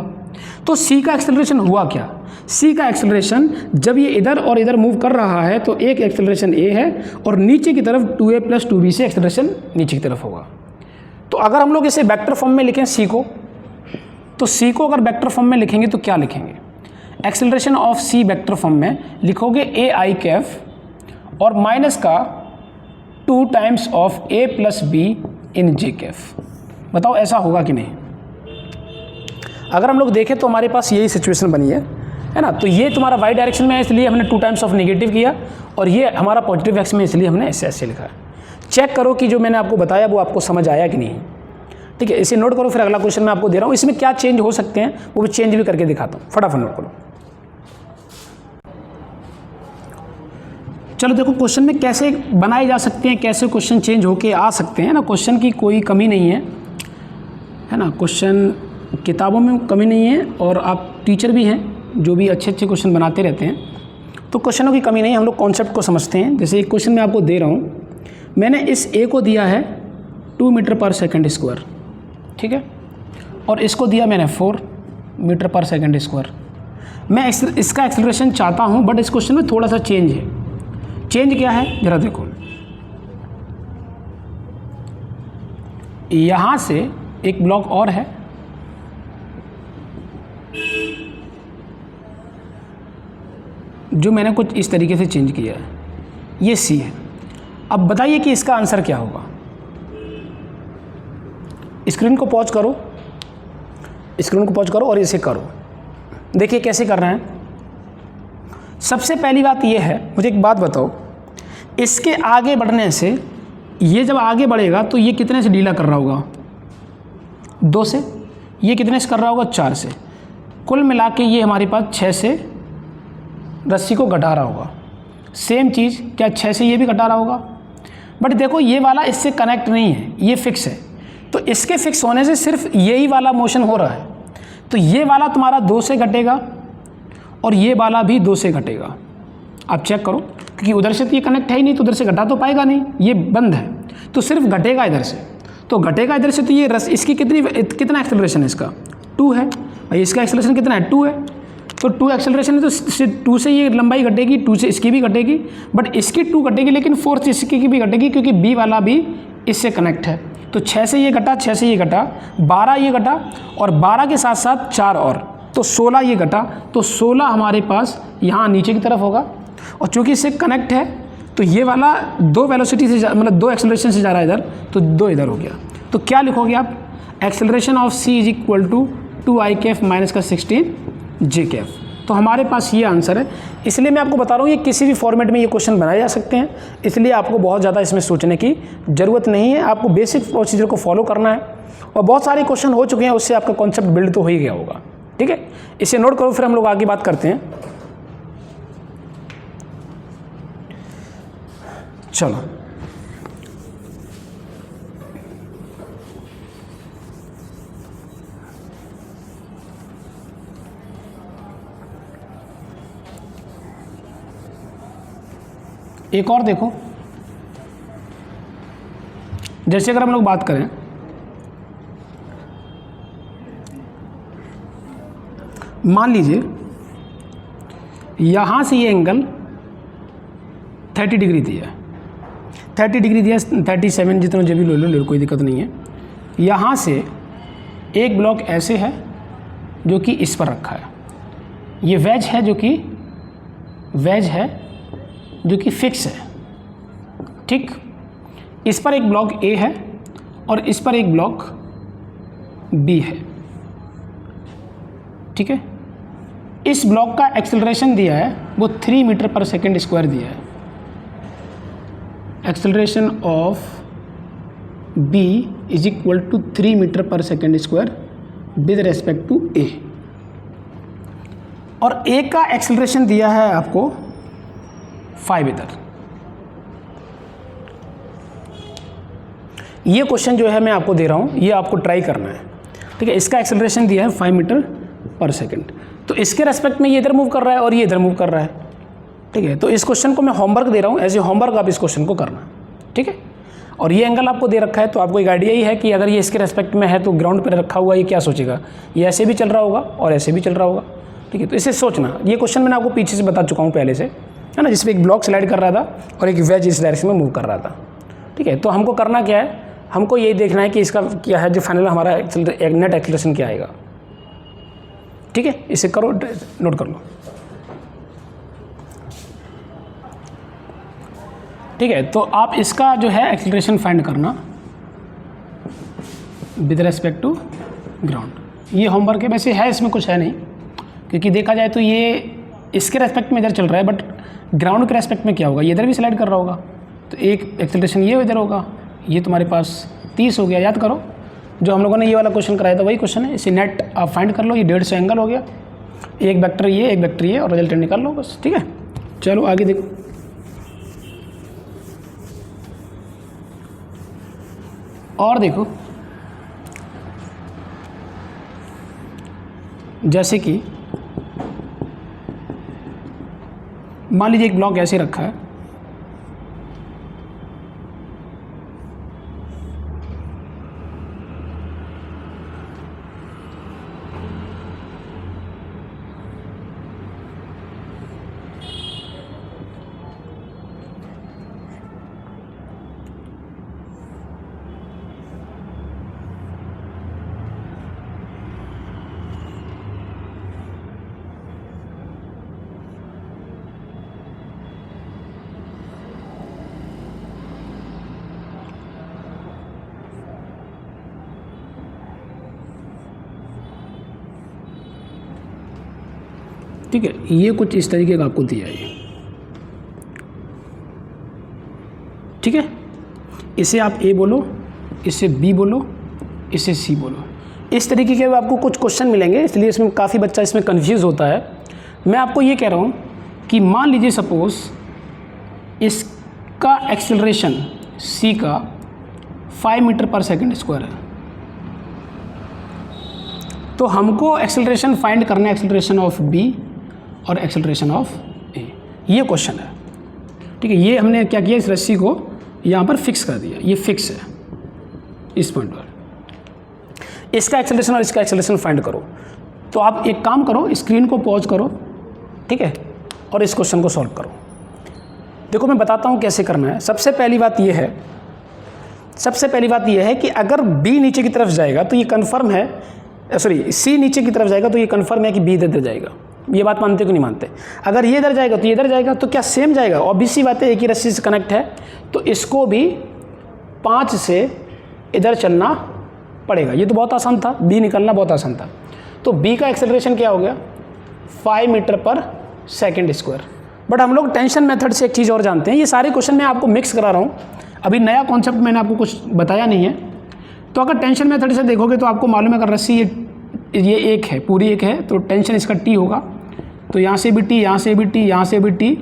तो c का एक्सेलरेशन हुआ क्या, c का एक्सेलरेशन जब ये इधर और इधर मूव कर रहा है तो एक एक्सेलरेशन a है और नीचे की तरफ 2a प्लस 2b से एक्सेलरेशन नीचे की तरफ होगा। तो अगर हम लोग इसे वेक्टर फॉर्म में लिखें c को, तो c को अगर वेक्टर फॉर्म में लिखेंगे तो क्या लिखेंगे, acceleration of c vector form में लिखोगे a i कैफ और माइनस का 2 times of a plus b in j Kaif. बताओ ऐसा होगा कि नहीं। अगर हम लोग देखें तो हमारे पास यही सिचुएशन बनी है ना। तो ये तुम्हारा y डायरेक्शन में है इसलिए हमने 2 टाइम्स ऑफ नेगेटिव किया और ये हमारा पॉजिटिव x में इसलिए हमने ऐसे लिखा है। चेक करो कि जो मैंने आपको बताया वो आपको समझ आया कि नहीं। ठीक है, इसे नोट करो, फिर अगला क्वेश्चन मैं आपको दे रहा हूँ, इसमें क्या चेंज हो सकते हैं वो भी चेंज भी करके दिखाता हूँ, फटाफट नोट करो। चलो देखो क्वेश्चन में कैसे बनाए जा सकते हैं, कैसे क्वेश्चन चेंज होके आ सकते हैं ना। क्वेश्चन की कोई कमी नहीं है ना, क्वेश्चन किताबों में कमी नहीं है और आप टीचर भी हैं जो भी अच्छे क्वेश्चन बनाते रहते हैं, तो क्वेश्चनों की कमी नहीं है। हम लोग कॉन्सेप्ट को समझते हैं। जैसे एक क्वेश्चन मैं आपको दे रहा हूँ, मैंने इस ए को दिया है 2 मीटर पर सेकंड स्क्वायर, ठीक है, और इसको दिया मैंने 4 मीटर पर सेकंड स्क्वायर। मैं इसका एक्सेलरेशन चाहता हूँ, बट इस क्वेश्चन में थोड़ा सा चेंज है। चेंज क्या है जरा देखो, यहाँ से एक ब्लॉक और है, जो मैंने कुछ इस तरीके से चेंज किया है, ये सी है। अब बताइए कि इसका आंसर क्या होगा। स्क्रीन को पॉज करो, स्क्रीन को पॉज करो और इसे करो। देखिए कैसे कर रहे हैं। सबसे पहली बात ये है, मुझे एक बात बताओ, इसके आगे बढ़ने से ये जब आगे बढ़ेगा तो ये कितने से डीला कर रहा होगा, 2 से। ये कितने से कर रहा होगा, 4 से। कुल मिला के ये हमारे पास 6 से रस्सी को घटा रहा होगा। सेम चीज़ क्या 6 से ये भी घटा रहा होगा। बट देखो ये वाला इससे कनेक्ट नहीं है, ये फिक्स है, तो इसके फिक्स होने से सिर्फ यही वाला मोशन हो रहा है। तो ये वाला तुम्हारा 2 से घटेगा और ये वाला भी 2 से घटेगा। आप चेक करो, क्योंकि उधर से तो ये कनेक्ट है ही नहीं, तो उधर से घटा तो पाएगा नहीं, ये बंद है, तो सिर्फ घटेगा इधर से। तो घटेगा इधर से, तो ये इसकी कितना एक्सेलरेशन है, इसका 2 है, और इसका एक्सेलरेशन कितना है, 2 है। तो 2 एक्सेलरेशन है, तो 2 से ये लंबाई घटेगी, 2 से इसकी भी घटेगी, बट इसकी 2 घटेगी, लेकिन 4 से इसकी भी घटेगी, क्योंकि बी वाला भी इससे कनेक्ट है। तो 6 से ये घटा, 6 से ये घटा, 12 ये घटा, और 12 के साथ साथ 4 और, तो 16 ये घटा, तो 16 हमारे पास यहाँ नीचे की तरफ होगा। और चूंकि इससे कनेक्ट है तो ये वाला 2 वेलोसिटी से मतलब 2 एक्सेलरेशन से जा रहा है इधर, तो 2 इधर हो गया। तो क्या लिखोगे आप, acceleration of c is equal to 2i कैफ माइनस का 16 j कैफ। तो हमारे पास ये आंसर है। इसलिए मैं आपको बता रहा हूँ ये किसी भी फॉर्मेट में ये क्वेश्चन बनाए जा सकते हैं, इसलिए आपको बहुत ज़्यादा इसमें सोचने की ज़रूरत नहीं है। आपको बेसिक प्रोसीजर को फॉलो करना है, और बहुत सारे क्वेश्चन हो चुके हैं, उससे आपका कॉन्सेप्ट बिल्ड तो हो ही गया होगा। ठीक है, इसे नोट करो, फिर हम लोग आगे बात करते हैं। चलो एक और देखो, जैसे अगर हम लोग बात करें, मान लीजिए यहाँ से ये एंगल 30 डिग्री दिया है, 30 डिग्री दिया, 37 जितना जो भी ले लो, कोई दिक्कत नहीं है। यहाँ से एक ब्लॉक ऐसे है जो कि इस पर रखा है, ये वेज है जो कि फिक्स है, ठीक। इस पर एक ब्लॉक ए है और इस पर एक ब्लॉक बी है, ठीक है। इस ब्लॉक का एक्सेलरेशन दिया है वो 3 मीटर पर सेकंड स्क्वायर दिया है। Acceleration of B is equal to 3 metre per second square with respect to A, और ए का एक्सेलरेशन दिया है आपको 5 इधर। ये क्वेश्चन जो है मैं आपको दे रहा हूँ, ये आपको ट्राई करना है, ठीक है। इसका एक्सेलरेशन दिया है 5 मीटर पर सेकंड, तो इसके रेस्पेक्ट में ये इधर मूव कर रहा है और ये इधर मूव कर रहा है, ठीक है। तो इस क्वेश्चन को मैं होमवर्क दे रहा हूँ, एज ए होमवर्क आप इस क्वेश्चन को करना, ठीक है। और ये एंगल आपको दे रखा है, तो आपको एक आइडिया ही है कि अगर ये इसके रेस्पेक्ट में है तो ग्राउंड पर रखा हुआ ये क्या सोचेगा, ये ऐसे भी चल रहा होगा और ऐसे भी चल रहा होगा, ठीक है। तो इसे सोचना, ये क्वेश्चन मैंने आपको पीछे से बता चुका हूँ पहले से, है ना, जिसमें एक ब्लॉक स्लाइड कर रहा था और एक वेज इस डायरेक्शन में मूव कर रहा था, ठीक है। तो हमको करना क्या है, हमको यही देखना है कि इसका क्या है जो फाइनल हमारा नेट एक्सेलरेशन क्या आएगा, ठीक है। इसे करो, नोट कर लो, ठीक है। तो आप इसका जो है एक्सेलरेशन फाइंड करना विद रेस्पेक्ट टू ग्राउंड, ये होमवर्क है, वैसे है इसमें कुछ है नहीं, क्योंकि देखा जाए तो ये इसके रेस्पेक्ट में इधर चल रहा है, बट ग्राउंड के रेस्पेक्ट में क्या होगा, ये इधर भी स्लाइड कर रहा होगा, तो एक एक्सेलरेशन ये इधर होगा, ये तुम्हारे पास 30 हो गया। याद करो जो हम लोगों ने ये वाला क्वेश्चन कराया था वही क्वेश्चन है, इसे नेट आप फाइंड कर लो, ये 150 एंगल हो गया, एक वेक्टर ये, एक वेक्टर ये, और रिजल्टेंट निकाल लो बस, ठीक है। चलो आगे देखो, और देखो, जैसे कि मान लीजिए एक ब्लॉक ऐसे रखा है, ठीक है। ये कुछ इस तरीके का आपको दिया है, ठीक है। इसे आप ए बोलो, इसे बी बोलो, इसे सी बोलो, इस तरीके के आपको कुछ क्वेश्चन मिलेंगे, इसलिए इसमें काफ़ी बच्चा इसमें कंफ्यूज होता है। मैं आपको ये कह रहा हूँ कि मान लीजिए सपोज इसका एक्सेलरेशन सी का 5 मीटर पर सेकंड स्क्वायर है, तो हमको एक्सेलरेशन फाइंड करना है, एक्सेलरेशन ऑफ बी और एक्सेलरेशन ऑफ ए, ये क्वेश्चन है, ठीक है। ये हमने क्या किया, इस रस्सी को यहाँ पर फिक्स कर दिया, ये फिक्स है इस पॉइंट पर। इसका एक्सेलरेशन और इसका एक्सेलरेशन फाइंड करो। तो आप एक काम करो, स्क्रीन को पॉज करो, ठीक है, और इस क्वेश्चन को सॉल्व करो। देखो मैं बताता हूँ कैसे करना है। सबसे पहली बात यह है कि अगर बी नीचे की तरफ जाएगा तो ये कन्फर्म है, सॉरी सी नीचे की तरफ जाएगा तो ये कन्फर्म है कि बी इधर जाएगा। ये बात मानते कि नहीं मानते? अगर ये इधर जाएगा तो ये इधर जाएगा, तो क्या सेम जाएगा? ऑब्वियस सी बात है, एक ही रस्सी से कनेक्ट है, तो इसको भी 5 से इधर चलना पड़ेगा। ये तो बहुत आसान था, बी निकलना बहुत आसान था। तो बी का एक्सेलरेशन क्या हो गया, 5 metre per second square. But हम लोग टेंशन मेथड से एक चीज़ और जानते हैं, ये सारे क्वेश्चन मैं आपको मिक्स करा रहा हूँ, अभी नया कॉन्सेप्ट मैंने आपको कुछ बताया नहीं है। तो अगर टेंशन मेथड से देखोगे तो आपको मालूम है, अगर रस्सी ये एक है, पूरी एक है, तो टेंशन इसका टी होगा, तो यहाँ से भी टी, यहाँ से भी टी, यहाँ से भी टी,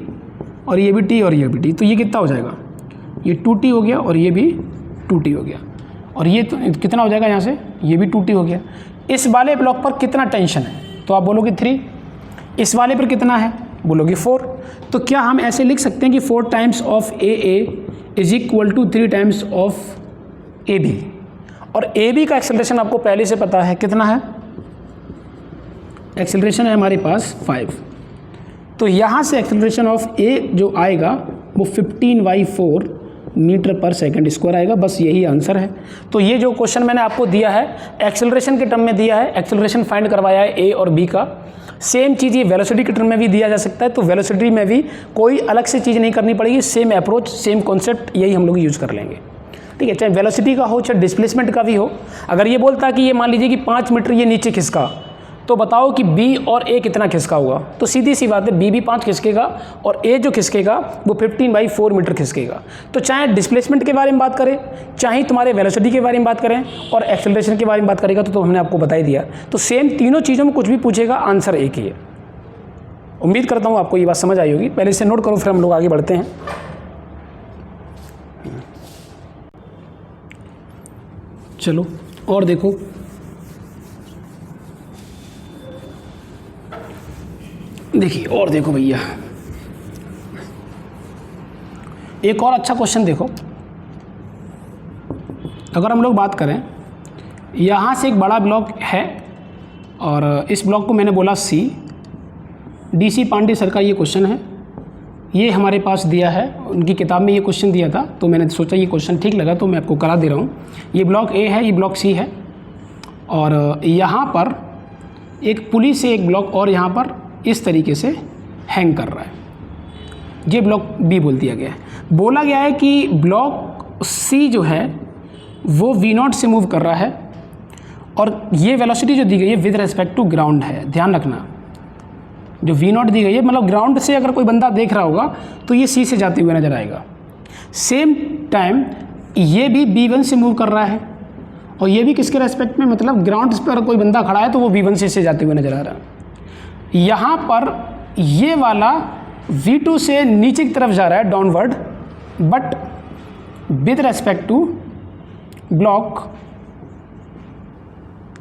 और ये भी टी और ये भी टी, तो ये कितना हो जाएगा, ये 2t हो गया और ये भी 2t हो गया, और ये तो कितना हो जाएगा यहाँ से, ये भी 2t हो गया। इस वाले ब्लॉक पर कितना टेंशन है, तो आप बोलोगे 3। इस वाले पर कितना है, बोलोगे 4। तो क्या हम ऐसे लिख सकते हैं कि 4 times of AA is equal to 3 times of AB, और AB का एक्सेलरेशन आपको पहले से पता है कितना है, एक्सेलरेशन है हमारे पास 5। तो यहाँ से एक्सेलरेशन ऑफ A जो आएगा वो 15/4 मीटर पर सेकंड स्क्वायर आएगा। बस यही आंसर है। तो ये जो क्वेश्चन मैंने आपको दिया है एक्सेलरेशन के टर्म में दिया है, एक्सेलरेशन फाइंड करवाया है A और B का, सेम चीज़ ये वेलोसिटी के टर्म में भी दिया जा सकता है। तो वेलोसिटी में भी कोई अलग से चीज़ नहीं करनी पड़ेगी, सेम अप्रोच सेम कॉन्सेप्ट यही हम लोग यूज़ कर लेंगे, ठीक है। चाहे वेलोसिटी का हो चाहे डिस्प्लेसमेंट का भी हो। अगर ये बोलता कि ये मान लीजिए कि 5 मीटर ये नीचे खिसका, तो बताओ कि बी और ए कितना खिसका होगा। तो सीधी सी बात है, बी भी 5 खिसकेगा और ए जो खिसकेगा वो 15/4 मीटर खिसकेगा। तो चाहे डिस्प्लेसमेंट के बारे में बात करें, चाहे तुम्हारे वेलोसिटी के बारे में बात करें और एक्सेलरेशन के बारे में बात करेगा, तो हमने आपको बता ही दिया। तो सेम तीनों चीज़ों में कुछ भी पूछेगा, आंसर एक ही है। उम्मीद करता हूँ आपको ये बात समझ आई होगी। पहले इसे नोट करो, फिर हम लोग आगे बढ़ते हैं। चलो और देखो, देखिए और देखो भैया, एक और अच्छा क्वेश्चन देखो। अगर हम लोग बात करें, यहाँ से एक बड़ा ब्लॉक है और इस ब्लॉक को मैंने बोला सी, DC पांडे सर का ये क्वेश्चन है, ये हमारे पास दिया है, उनकी किताब में ये क्वेश्चन दिया था, तो मैंने सोचा ये क्वेश्चन ठीक लगा तो मैं आपको करा दे रहा हूँ। ये ब्लॉक ए है, ये ब्लॉक सी है और यहाँ पर एक पुली से एक ब्लॉक और यहाँ पर इस तरीके से हैंग कर रहा है, ये ब्लॉक बी बोल दिया गया है। बोला गया है कि ब्लॉक सी जो है वो V0 से मूव कर रहा है और ये वेलोसिटी जो दी गई है विद रिस्पेक्ट टू ग्राउंड है। ध्यान रखना, जो V0 दी गई है, मतलब ग्राउंड से अगर कोई बंदा देख रहा होगा तो ये सी से जाते हुए नजर आएगा। सेम टाइम ये भी B1 से मूव कर रहा है और ये भी किसके रेस्पेक्ट में, मतलब ग्राउंड पर कोई बंदा खड़ा है तो वो V1 से जाते हुए नजर आ रहा है। यहाँ पर ये वाला V2 से नीचे की तरफ जा रहा है, downward, but with respect to block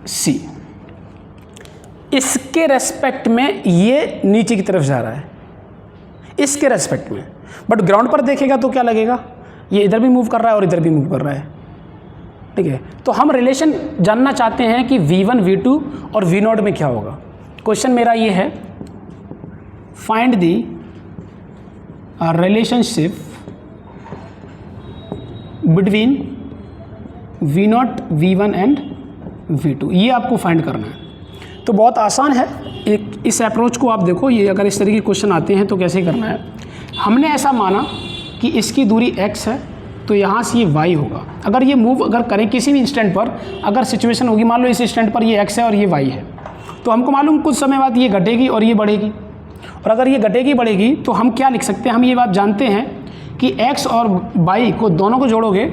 c. इसके रेस्पेक्ट में ये नीचे की तरफ जा रहा है, इसके रेस्पेक्ट में, बट ग्राउंड पर देखेगा तो क्या लगेगा, ये इधर भी मूव कर रहा है और इधर भी मूव कर रहा है। ठीक है, तो हम रिलेशन जानना चाहते हैं कि V1, V2 और V0 में क्या होगा। क्वेश्चन मेरा ये है, find the relationship between V0, V1 and V2, ये आपको फाइंड करना है। तो बहुत आसान है, एक इस अप्रोच को आप देखो, ये अगर इस तरीके के क्वेश्चन आते हैं तो कैसे करना है। हमने ऐसा माना कि इसकी दूरी x है तो यहाँ से ये y होगा। अगर ये मूव अगर करें किसी भी इंस्टेंट पर, अगर सिचुएशन होगी, मान लो इस इंस्टेंट पर ये x है और ये y है, तो हमको मालूम कुछ समय बाद ये घटेगी और ये बढ़ेगी। और अगर ये घटेगी बढ़ेगी तो हम क्या लिख सकते हैं, हम ये बात जानते हैं कि x और y को दोनों को जोड़ोगे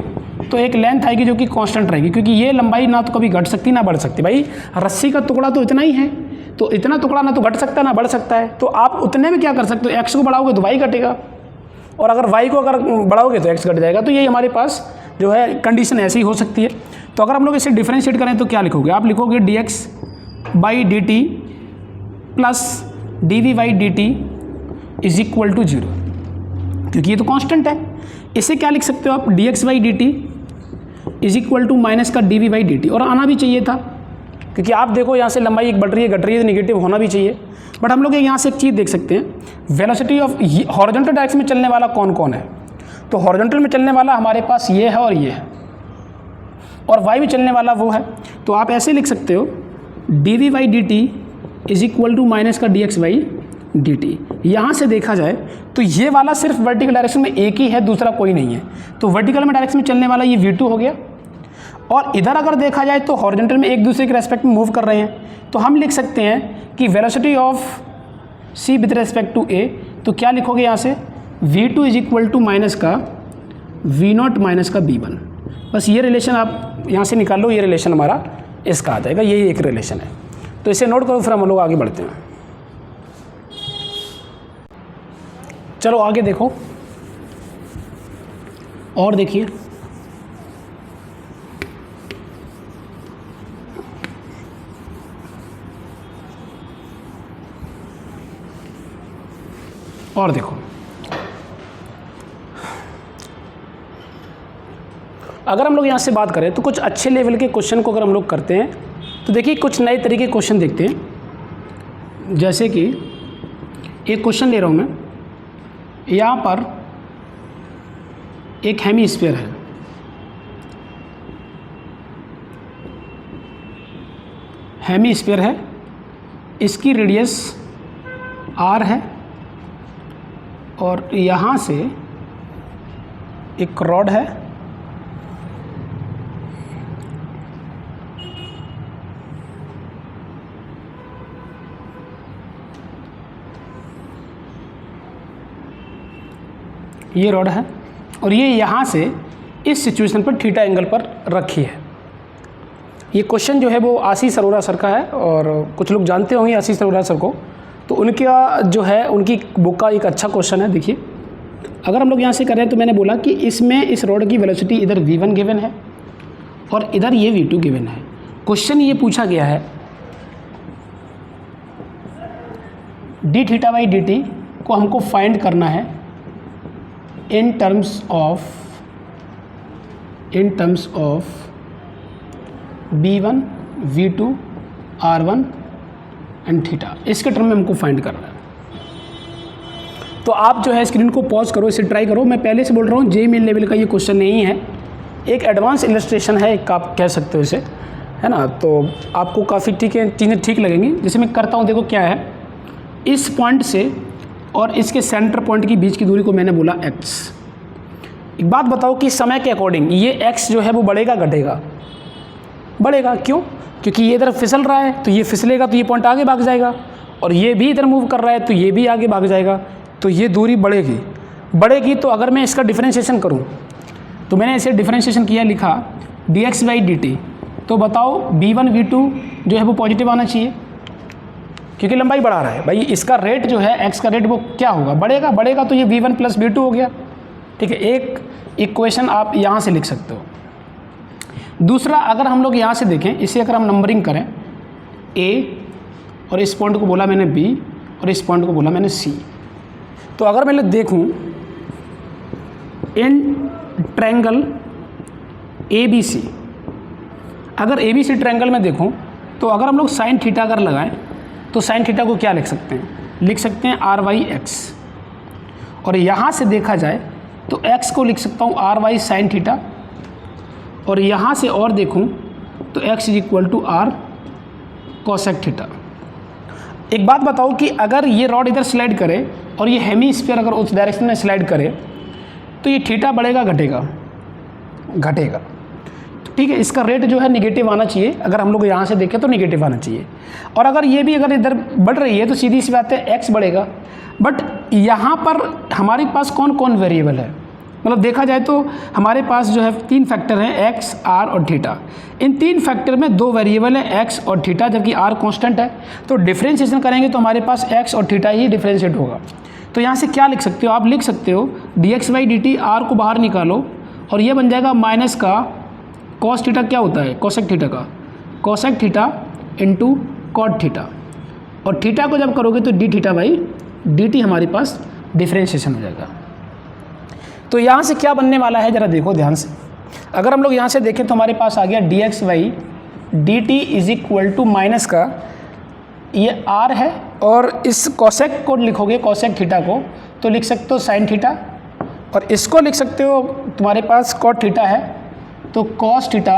तो एक लेंथ आएगी जो कि कांस्टेंट रहेगी, क्योंकि ये लंबाई ना तो कभी घट सकती ना बढ़ सकती। भाई रस्सी का टुकड़ा तो इतना ही है, तो इतना टुकड़ा ना तो घट सकता है ना बढ़ सकता है। तो आप उतने में क्या कर सकते हो, x को बढ़ाओगे तो y घटेगा और अगर y को अगर बढ़ाओगे तो x घट जाएगा। तो ये हमारे पास जो है कंडीशन ऐसी हो सकती है। तो अगर हम लोग इसे डिफ्रेंशिएट करें तो क्या लिखोगे, आप लिखोगे dx/dt plus dv/dt is equal to 0, क्योंकि ये तो कांस्टेंट है। इसे क्या लिख सकते हो आप, dx/dt is equal to minus का dv/dt, और आना भी चाहिए था क्योंकि आप देखो यहाँ से लंबाई एक बढ़ रही है घट रही है तो निगेटिव होना भी चाहिए। बट हम लोग यहाँ से एक चीज़ देख सकते हैं, वेलोसिटी ऑफ हॉरिजॉन्टल डायरेक्शन में चलने वाला कौन कौन है। तो हॉरिजॉन्टल में चलने वाला हमारे पास ये है और ये है, और y में चलने वाला वो है। तो आप ऐसे लिख सकते हो dv/dt is equal to minus का dx/dt। यहाँ से देखा जाए तो ये वाला सिर्फ वर्टिकल डायरेक्शन में एक ही है, दूसरा कोई नहीं है। तो वर्टिकल में डायरेक्शन में चलने वाला ये v2 हो गया, और इधर अगर देखा जाए तो हॉरिजॉन्टल में एक दूसरे के रेस्पेक्ट में मूव कर रहे हैं। तो हम लिख सकते हैं कि velocity of c with respect to a, तो क्या लिखोगे यहाँ से, v2 is equal to minus का v0 माइनस का b1। बस ये रिलेशन आप यहाँ से निकाल लो, ये रिलेशन हमारा इसका आ जाएगा, यही एक रिलेशन है। तो इसे नोट करो, फिर हम लोग आगे बढ़ते हैं। चलो आगे देखो और देखिए, और देखो, अगर हम लोग यहाँ से बात करें तो कुछ अच्छे लेवल के क्वेश्चन को अगर हम लोग करते हैं तो देखिए कुछ नए तरीके के क्वेश्चन देखते हैं। जैसे कि एक क्वेश्चन ले रहा हूँ मैं, यहाँ पर एक हेमीस्फीयर है, हेमीस्फीयर है, इसकी रेडियस r है और यहाँ से एक रॉड है, ये रॉड है और ये यहाँ से इस सिचुएशन पर थीटा एंगल पर रखी है। ये क्वेश्चन जो है वो आशीष अरोड़ा सर का है और कुछ लोग जानते होंगे आशीष अरोड़ा सर को, तो उनका जो है उनकी बुक का एक अच्छा क्वेश्चन है। देखिए अगर हम लोग यहाँ से करें तो मैंने बोला कि इसमें इस रॉड की वेलोसिटी इधर v1 गिवन है और इधर ये v2 गिवन है। क्वेश्चन ये पूछा गया है D theta by d t को हमको फाइंड करना है in terms of v1 v2 r1 and theta, इसके टर्म में हमको फाइंड करना है। तो आप जो है स्क्रीन को पॉज करो, इसे ट्राई करो। मैं पहले से बोल रहा हूँ जे मेन लेवल का ये क्वेश्चन नहीं है, एक एडवांस इलस्ट्रेशन है, एक आप कह सकते हो इसे, है ना। तो आपको काफ़ी ठीक है, चीज़ें ठीक लगेंगी। जैसे मैं करता हूँ, देखो क्या है, इस पॉइंट से और इसके सेंटर पॉइंट के बीच की दूरी को मैंने बोला x। एक बात बताओ कि समय के अकॉर्डिंग ये x जो है वो बढ़ेगा घटेगा? बढ़ेगा। क्यों? क्योंकि ये इधर फिसल रहा है तो ये फिसलेगा तो ये पॉइंट आगे भाग जाएगा, और ये भी इधर मूव कर रहा है तो ये भी आगे भाग जाएगा, तो ये दूरी बढ़ेगी। तो अगर मैं इसका डिफरेंशिएशन करूं तो मैंने इसे डिफरेंशिएशन किया, लिखा dx बाई डी टी। तो बताओ v1 v2 जो है वो पॉजिटिव आना चाहिए क्योंकि लंबाई बढ़ा रहा है। भाई इसका रेट जो है x का रेट वो क्या होगा? बढ़ेगा तो ये v1 प्लस v2 हो गया। ठीक है, एक इक्वेशन आप यहाँ से लिख सकते हो। दूसरा, अगर हम लोग यहाँ से देखें, इसे अगर हम नंबरिंग करें a और इस पॉइंट को बोला मैंने b और इस पॉइंट को बोला मैंने c, तो अगर मैं देखूं इन ट्रायंगल ABC, अगर ABC ट्रायंगल में देखूं तो अगर हम लोग साइन थीटा अगर लगाएं तो साइन थीटा को क्या लिख सकते हैं? लिख सकते हैं r/x। और यहाँ से देखा जाए तो x को लिख सकता हूँ r/y साइन थीटा, और यहाँ से और देखूँ तो x = r कोसेक थीटा। एक बात बताओ कि अगर ये रॉड इधर स्लाइड करे और ये हेमीस्फीयर अगर उस डायरेक्शन में स्लाइड करे तो ये थीटा बढ़ेगा घटेगा? ठीक है, इसका रेट जो है निगेटिव आना चाहिए। अगर हम लोग यहाँ से देखें तो निगेटिव आना चाहिए। और अगर ये भी अगर इधर बढ़ रही है तो सीधी सी बात है x बढ़ेगा। बट यहाँ पर हमारे पास कौन कौन वेरिएबल है? मतलब देखा जाए तो हमारे पास जो है 3 फैक्टर हैं, x, r और थीटा। इन 3 फैक्टर में 2 वेरिएबल है x और थीटा, जबकि r कांस्टेंट है। तो डिफरेंशिएशन करेंगे तो हमारे पास x और थीटा ही डिफरेंशिएट होगा। तो यहाँ से क्या लिख सकते हो? आप लिख सकते हो dx by d T, r को बाहर निकालो और ये बन जाएगा माइनस का कॉस थीटा, क्या होता है कोसेक थीटा का, cosec theta into cot theta, और थीटा को जब करोगे तो d theta by d t हमारे पास डिफरेंशिएशन हो जाएगा। तो यहाँ से क्या बनने वाला है ज़रा देखो ध्यान से। अगर हम लोग यहाँ से देखें तो हमारे पास आ गया dx by d t is equal to minus का ये r है, और इस कोसेक को लिखोगे कोसेक थीटा को तो लिख सकते हो साइन थीटा, और इसको लिख सकते हो तुम्हारे पास कॉट थीटा है तो कॉस थीटा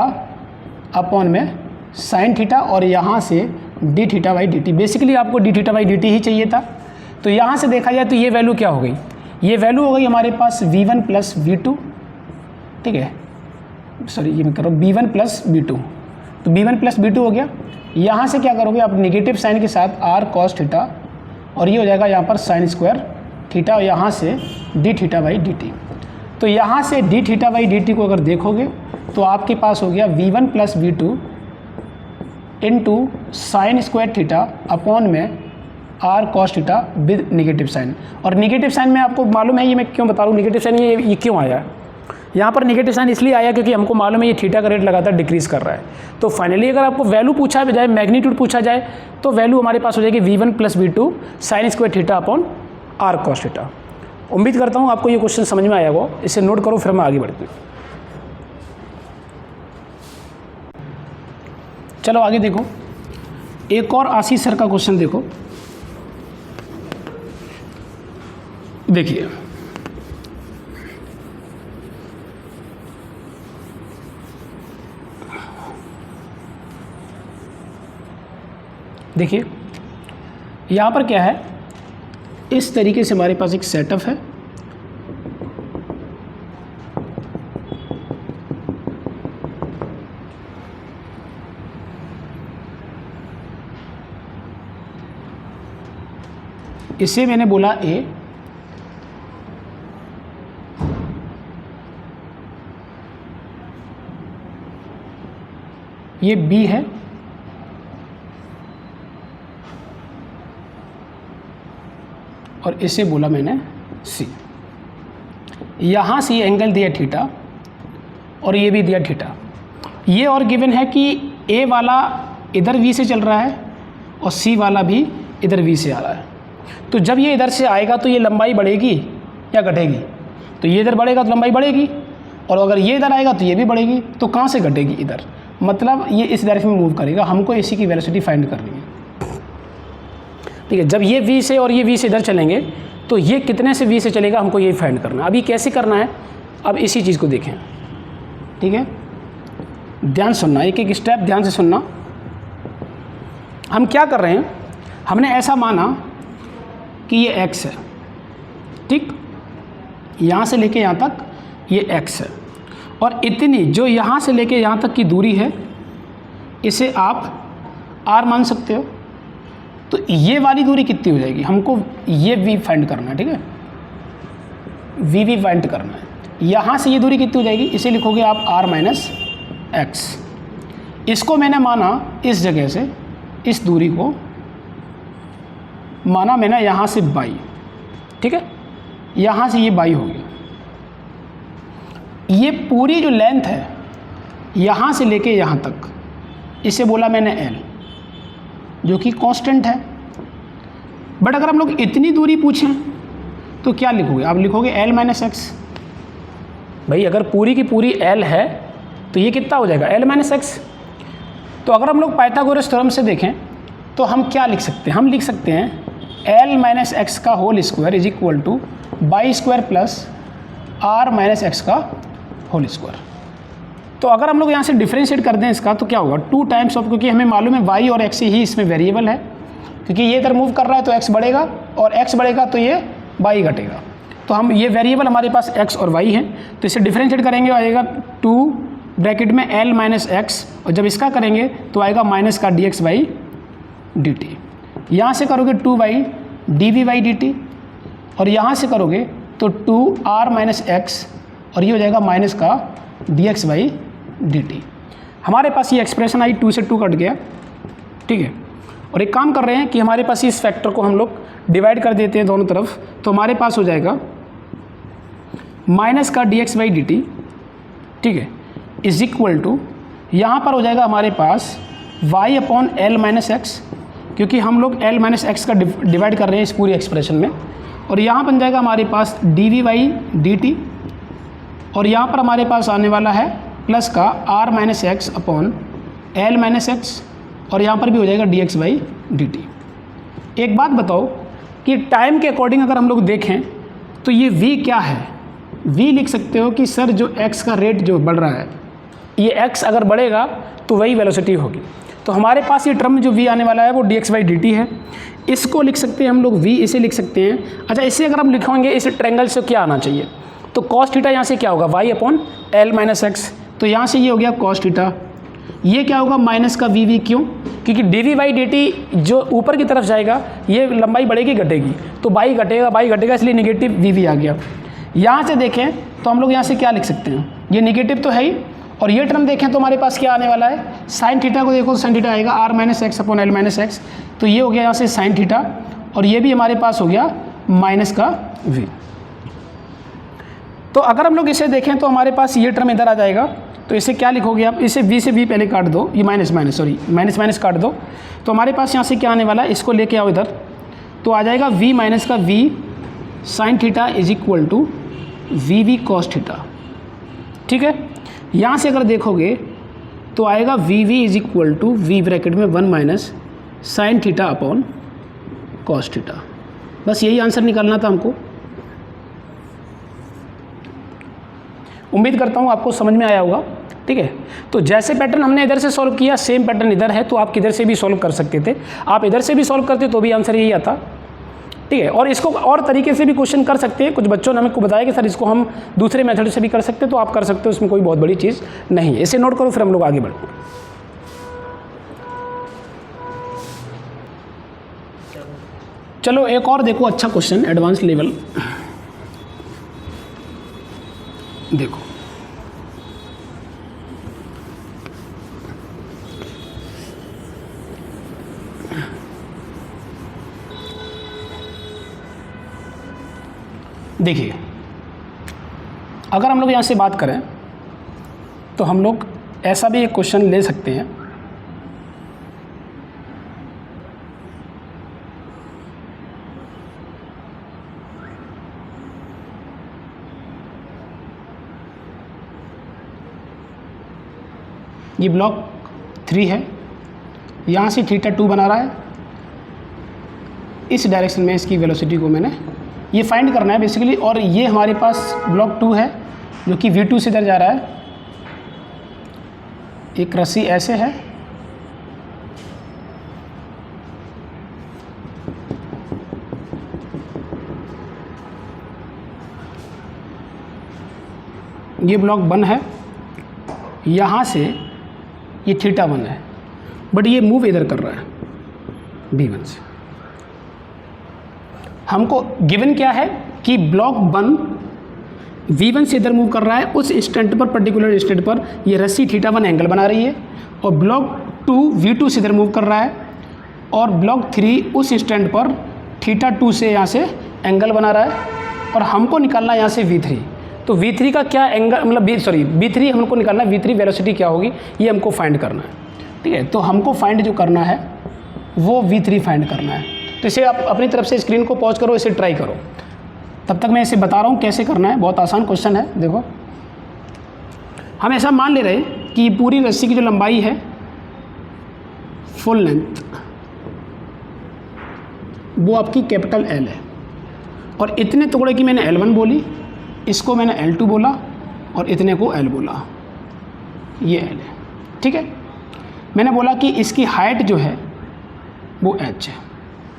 अपॉन में साइन थीटा, और यहाँ से d theta by d t. Basically आपको d theta by d t ही चाहिए था। तो यहाँ से देखा जाए तो ये वैल्यू क्या हो गई? ये वैल्यू हो गई हमारे पास v1 प्लस v2। ठीक है, सॉरी ये मैं कर रहा हूँ b1 प्लस b2, तो b1 प्लस b2 हो गया। यहाँ से क्या करोगे आप? निगेटिव साइन के साथ r कॉस थीटा, और ये हो जाएगा यहाँ पर साइन स्क्वायर थीटा, और यहाँ से d theta by d t. तो यहाँ से d theta by d t को अगर देखोगे तो आपके पास हो गया v1 plus v2 into sine square theta upon में r cos theta with negative sine. और निगेटिव साइन में आपको मालूम है, ये मैं क्यों बता रहा हूँ निगेटिव साइन, ये क्यों आया है यहाँ पर निगेटिव साइन? इसलिए आया क्योंकि हमको मालूम है ये थीटा का रेट लगातार डिक्रीज़ कर रहा है। तो फाइनली अगर आपको वैल्यू पूछा जाए, मैग्नीट्यूड पूछा जाए, तो वैल्यू हमारे पास हो जाएगी v1 plus v2 sign square theta upon r cos theta. उम्मीद करता हूँ आपको ये क्वेश्चन समझ में आया होगा। इसे नोट करो, फिर मैं आगे बढ़ती हूँ। चलो आगे देखो, एक और आशीष सर का क्वेश्चन देखो। देखिए यहाँ पर क्या है, इस तरीके से हमारे पास एक सेटअप है। इसे मैंने बोला A, ये बी है और इसे बोला मैंने सी। यहाँ से ये एंगल दिया थीटा और ये भी दिया थीटा। ये और गिवन है कि ए वाला इधर वी से चल रहा है और सी वाला भी इधर वी से आ रहा है। तो जब ये इधर से आएगा तो ये लंबाई बढ़ेगी या घटेगी? तो ये इधर बढ़ेगा तो लंबाई बढ़ेगी, और अगर ये इधर आएगा तो ये भी बढ़ेगी। तो कहाँ से घटेगी? इधर, मतलब ये इस डायरेक्शन में मूव करेगा। हमको इसी की वेलोसिटी फाइंड करनी है, ठीक है। जब ये v से और ये v से इधर चलेंगे तो ये कितने से v से चलेगा, हमको ये फाइंड करना है। अब ये कैसे करना है, अब इसी चीज़ को देखें, ठीक है। ध्यान सुनना, एक एक स्टेप ध्यान से सुनना। हम क्या कर रहे हैं, हमने ऐसा माना कि ये x है, ठीक, यहाँ से लेके यहाँ तक ये x है, और इतनी जो यहाँ से लेके यहाँ तक की दूरी है इसे आप r मान सकते हो। तो ये वाली दूरी कितनी हो जाएगी, हमको ये v फाइंड करना है, ठीक है, v फाइंड करना है। यहाँ से ये दूरी कितनी हो जाएगी, इसे लिखोगे आप r माइनस एक्स। इसको मैंने माना इस जगह से, इस दूरी को माना मैंने यहाँ से बाई, ठीक है, यहाँ से ये बाई हो गया। ये पूरी जो लेंथ है यहाँ से लेके यहाँ तक, इसे बोला मैंने l, जो कि कांस्टेंट है। बट अगर हम लोग इतनी दूरी पूछें तो क्या लिखोगे, आप लिखोगे l माइनस एक्स। भाई अगर पूरी की पूरी l है तो ये कितना हो जाएगा, l माइनस एक्स। तो अगर हम लोग पाइथागोरस थ्योरम से देखें तो हम क्या लिख सकते हैं, हम लिख सकते हैं l माइनस एक्स का whole square is equal to by square plus r minus x का होल स्क्वायर। तो अगर हम लोग यहाँ से डिफरेंशिएट कर दें इसका तो क्या होगा, 2 टाइम्स ऑफ, क्योंकि हमें मालूम है y और x ही इसमें वेरिएबल है, क्योंकि ये इधर मूव कर रहा है तो x बढ़ेगा और x बढ़ेगा तो ये y घटेगा। तो हम ये वेरिएबल हमारे पास x और y है, तो इसे डिफरेंशिएट करेंगे आएगा 2 ब्रैकेट में l माइनस एक्स, और जब इसका करेंगे तो आएगा माइनस का dx बाई dt। यहाँ से करोगे 2y dv बाई dt, और यहाँ से करोगे तो 2r माइनस एक्स, और ये हो जाएगा माइनस का dx बाई dt। हमारे पास ये एक्सप्रेशन आई, 2 से 2 कट गया, ठीक है। और एक काम कर रहे हैं कि हमारे पास इस फैक्टर को हम लोग डिवाइड कर देते हैं दोनों तरफ, तो हमारे पास हो जाएगा माइनस का dx बाई dt, ठीक है, इज इक्वल टू, यहाँ पर हो जाएगा हमारे पास y upon l minus x, क्योंकि हम लोग l माइनस एक्स का डिवाइड कर रहे हैं इस पूरी एक्सप्रेशन में, और यहाँ बन जाएगा हमारे पास dv बाई dt, और यहाँ पर हमारे पास आने वाला है प्लस का r minus x upon l minus x, और यहाँ पर भी हो जाएगा dx बाई dt। एक बात बताओ कि टाइम के अकॉर्डिंग अगर हम लोग देखें तो ये v क्या है, v लिख सकते हो कि सर जो x का रेट जो बढ़ रहा है, ये x अगर बढ़ेगा तो वही वेलोसिटी होगी। तो हमारे पास ये टर्म जो v आने वाला है वो dx बाई dt है। इसको लिख सकते हैं हम लोग v, इसे लिख सकते हैं। अच्छा, इसे अगर हम लिखेंगे इस ट्रायंगल से क्या आना चाहिए, तो cos थीटा यहाँ से क्या होगा, y upon l minus x, तो यहाँ से ये हो गया cos थीटा। ये क्या होगा, माइनस का वी, क्यों, क्योंकि dv बाई dt जो ऊपर की तरफ जाएगा ये लंबाई बढ़ेगी घटेगी, तो बाई घटेगा इसलिए निगेटिव वी आ गया। यहाँ से देखें तो हम लोग यहाँ से क्या लिख सकते हैं, ये निगेटिव तो है ही, और ये टर्म देखें तो हमारे पास क्या आने वाला है, साइन थीटा को देखो तो साइन थीटा आएगा r minus x upon l minus x, तो ये हो गया यहाँ से साइन थीटा, और ये भी हमारे पास हो गया माइनस का v। तो अगर हम लोग इसे देखें तो हमारे पास ये टर्म इधर आ जाएगा, तो इसे क्या लिखोगे आप, इसे v से v पहले काट दो, ये माइनस काट दो, तो हमारे पास यहाँ से क्या आने वाला है, इसको लेके आओ इधर, तो आ जाएगा v माइनस का v sine theta is equal to v cos theta, ठीक है। यहाँ से अगर देखोगे तो आएगा v is equal to v bracket में 1 minus sine theta upon cos theta. बस यही आंसर निकालना था हमको। उम्मीद करता हूँ आपको समझ में आया होगा, ठीक है। तो जैसे पैटर्न हमने इधर से सॉल्व किया सेम पैटर्न इधर है, तो आप किधर से भी सॉल्व कर सकते थे, आप इधर से भी सॉल्व करते तो भी आंसर यही आता, ठीक है। और इसको और तरीके से भी क्वेश्चन कर सकते हैं, कुछ बच्चों ने हमको बताया कि सर इसको हम दूसरे मेथड से भी कर सकते हैं, तो आप कर सकते हो, इसमें कोई बहुत बड़ी चीज़ नहीं है। इसे नोट करो, फिर हम लोग आगे बढ़ो। चलो एक और देखो अच्छा क्वेश्चन, एडवांस लेवल देखो। देखिए, अगर हम लोग यहाँ से बात करें तो हम लोग ऐसा भी एक क्वेश्चन ले सकते हैं, ये ब्लॉक 3 है, यहाँ से θ2 बना रहा है, इस डायरेक्शन में इसकी वेलोसिटी को मैंने ये फाइंड करना है बेसिकली। और ये हमारे पास ब्लॉक 2 है जो कि v2 से इधर जा रहा है, एक रस्सी ऐसे है, ये ब्लॉक 1 है, यहाँ से ये θ1 है, बट ये मूव इधर कर रहा है v1 से। हमको गिवन क्या है कि ब्लॉक 1 v1 से इधर मूव कर रहा है, उस इंस्टेंट पर, पर्टिकुलर इंस्टेंट पर ये रस्सी θ1 एंगल बना रही है, और ब्लॉक 2 v2 से इधर मूव कर रहा है, और ब्लॉक 3 उस इंस्टेंट पर θ2 से यहाँ से एंगल बना रहा है, और हमको निकालना है यहाँ से v3। तो v3 का क्या एंगल, मतलब v3 हमको निकालना है, v3 वेलोसिटी क्या होगी ये हमको फाइंड करना है, ठीक है। तो हमको फाइंड जो करना है वो v3 फाइंड करना है। तो इसे आप अपनी तरफ से स्क्रीन को पॉज करो, इसे ट्राई करो, तब तक मैं इसे बता रहा हूँ कैसे करना है। बहुत आसान क्वेश्चन है। देखो, हम ऐसा मान ले रहे हैं कि पूरी रस्सी की जो लंबाई है, फुल लेंथ, वो आपकी कैपिटल L है, और इतने टुकड़े की मैंने L1 बोली, इसको मैंने L2 बोला, और इतने को L बोला, ये L है, ठीक है। मैंने बोला कि इसकी हाइट जो है वो h है,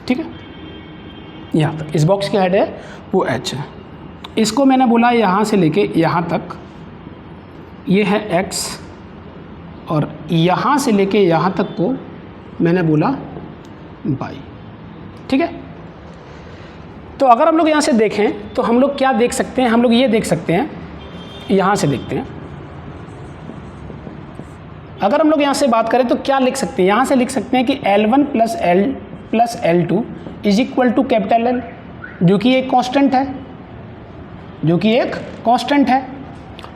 ठीक है, यहाँ तक इस बॉक्स की हाइट है वो h है। इसको मैंने बोला यहाँ से लेके यहाँ तक ये है x, और यहाँ से लेके यहाँ तक को मैंने बोला y, ठीक है। तो अगर हम लोग यहाँ से देखें तो हम लोग क्या देख सकते हैं, हम लोग ये देख सकते हैं, यहाँ से देखते हैं। अगर हम लोग यहाँ से बात करें तो क्या लिख सकते हैं, यहाँ से लिख सकते हैं कि L1 plus L2 is equal to capital L, जो कि एक कांस्टेंट है, जो कि एक कांस्टेंट है।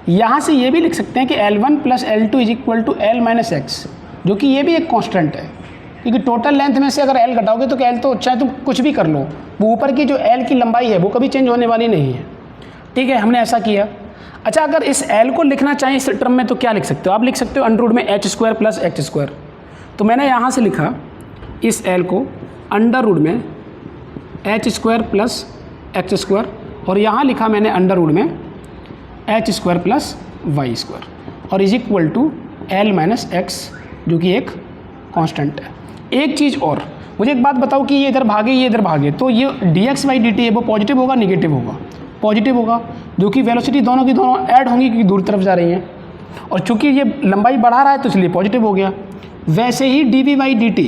यहाँ से ये भी लिख सकते हैं कि L1 plus L2 is equal to L minus x, जो कि ये भी एक कांस्टेंट है, क्योंकि टोटल लेंथ में से अगर L घटाओगे तो L तो चाहे तुम कुछ भी कर लो, वो ऊपर की जो L की लंबाई है वो कभी चेंज होने वाली नहीं है, ठीक है। हमने ऐसा किया। अच्छा, अगर इस L को लिखना चाहें इस टर्म में तो क्या लिख सकते हो, आप लिख सकते हो अंडर में h² प्लस x²। तो मैंने यहाँ से लिखा इस L को अंडर रूट में h² प्लस x², और यहाँ लिखा मैंने अंडर रूट में h² प्लस y², और is equal to L minus x, जो कि एक कांस्टेंट है। एक चीज़ और, मुझे एक बात बताओ कि ये इधर भागे, ये इधर भागे, तो ये dx बाई dt है वो पॉजिटिव होगा नेगेटिव होगा? पॉजिटिव होगा, जो कि वेलोसिटी दोनों की दोनों ऐड होंगी क्योंकि दूर तरफ जा रही हैं, और चूंकि ये लंबाई बढ़ा रहा है तो इसलिए पॉजिटिव हो गया। वैसे ही dv बाई dt,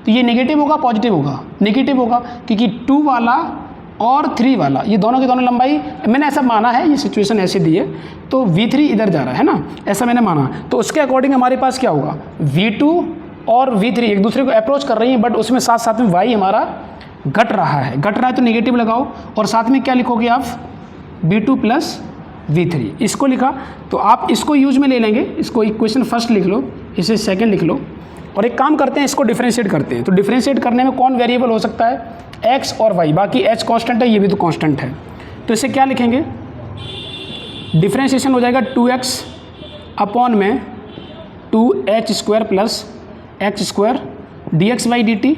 तो ये नेगेटिव होगा पॉजिटिव होगा? नेगेटिव होगा, क्योंकि 2 वाला और 3 वाला ये दोनों की दोनों लंबाई, मैंने ऐसा माना है, ये सिचुएशन ऐसे दी है, तो v3 इधर जा रहा है ना, ऐसा मैंने माना। तो उसके अकॉर्डिंग हमारे पास क्या होगा, v2 और v3 एक दूसरे को अप्रोच कर रही हैं, बट उसमें साथ साथ में y हमारा घट रहा है। घट रहा है तो नेगेटिव लगाओ, और साथ में क्या लिखोगे आप, v2 प्लस v3, इसको लिखा। तो आप इसको यूज में ले लेंगे, इसको इक्वेशन फर्स्ट लिख लो, इसे सेकंड लिख लो, और एक काम करते हैं, इसको डिफरेंशिएट करते हैं। तो डिफरेंशिएट करने में कौन वेरिएबल हो सकता है, x और y, बाकी h कांस्टेंट है, ये भी तो कांस्टेंट है। तो इसे क्या लिखेंगे, डिफरेंशिएशन हो जाएगा 2x अपॉन में 2h² plus x² dx by dt,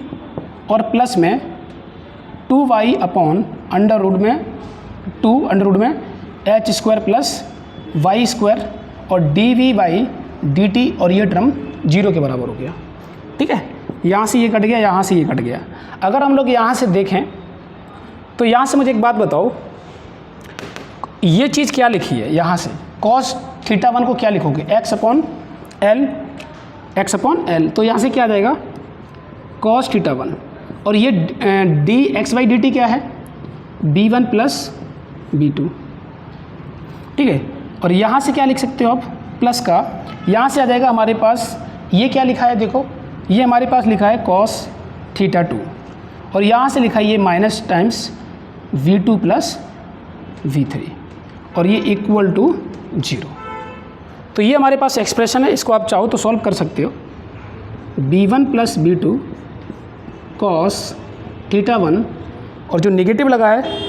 और प्लस में 2y अपॉन अंडर रूट में 2 अंडर रूट में h² प्लस y², और dv बाई dt, और ये टर्म 0 के बराबर हो गया, ठीक है। यहाँ से ये कट गया, यहाँ से ये कट गया। अगर हम लोग यहाँ से देखें तो यहाँ से मुझे एक बात बताओ, ये चीज़ क्या लिखी है, यहाँ से cos θ1 को क्या लिखोगे, x अपॉन l, तो यहाँ से क्या आ जाएगा cos θ1, और ये dx बाई dt क्या है, b1 प्लस b2, ठीक है। और यहाँ से क्या लिख सकते हो आप, प्लस का, यहाँ से आ जाएगा हमारे पास, ये क्या लिखा है देखो, ये हमारे पास लिखा है cos θ2, और यहाँ से लिखा है ये minus times v2 plus V3 और ये इक्वल टू 0। तो ये हमारे पास एक्सप्रेशन है, इसको आप चाहो तो सॉल्व कर सकते हो। B1 प्लस B2 कॉस θ1 और जो नेगेटिव लगा है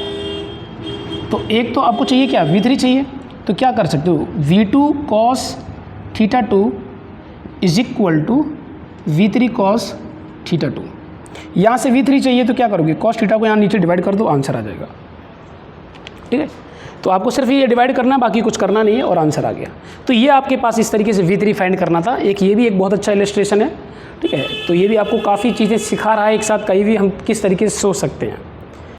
तो एक तो आपको चाहिए क्या, V3 चाहिए, तो क्या कर सकते हो, V2 cos θ2 is equal to V3 cos θ2। यहाँ से V3 चाहिए तो क्या करोगे, कॉस थीटा को यहाँ नीचे डिवाइड कर दो, आंसर आ जाएगा। ठीक है, तो आपको सिर्फ ये डिवाइड करना है, बाकी कुछ करना नहीं है और आंसर आ गया। तो ये आपके पास इस तरीके से V3 फाइंड करना था। एक ये भी एक बहुत अच्छा इलस्ट्रेशन है। ठीक है, तो ये भी आपको काफ़ी चीज़ें सिखा रहा है एक साथ, कहीं भी हम किस तरीके से सोच सकते हैं।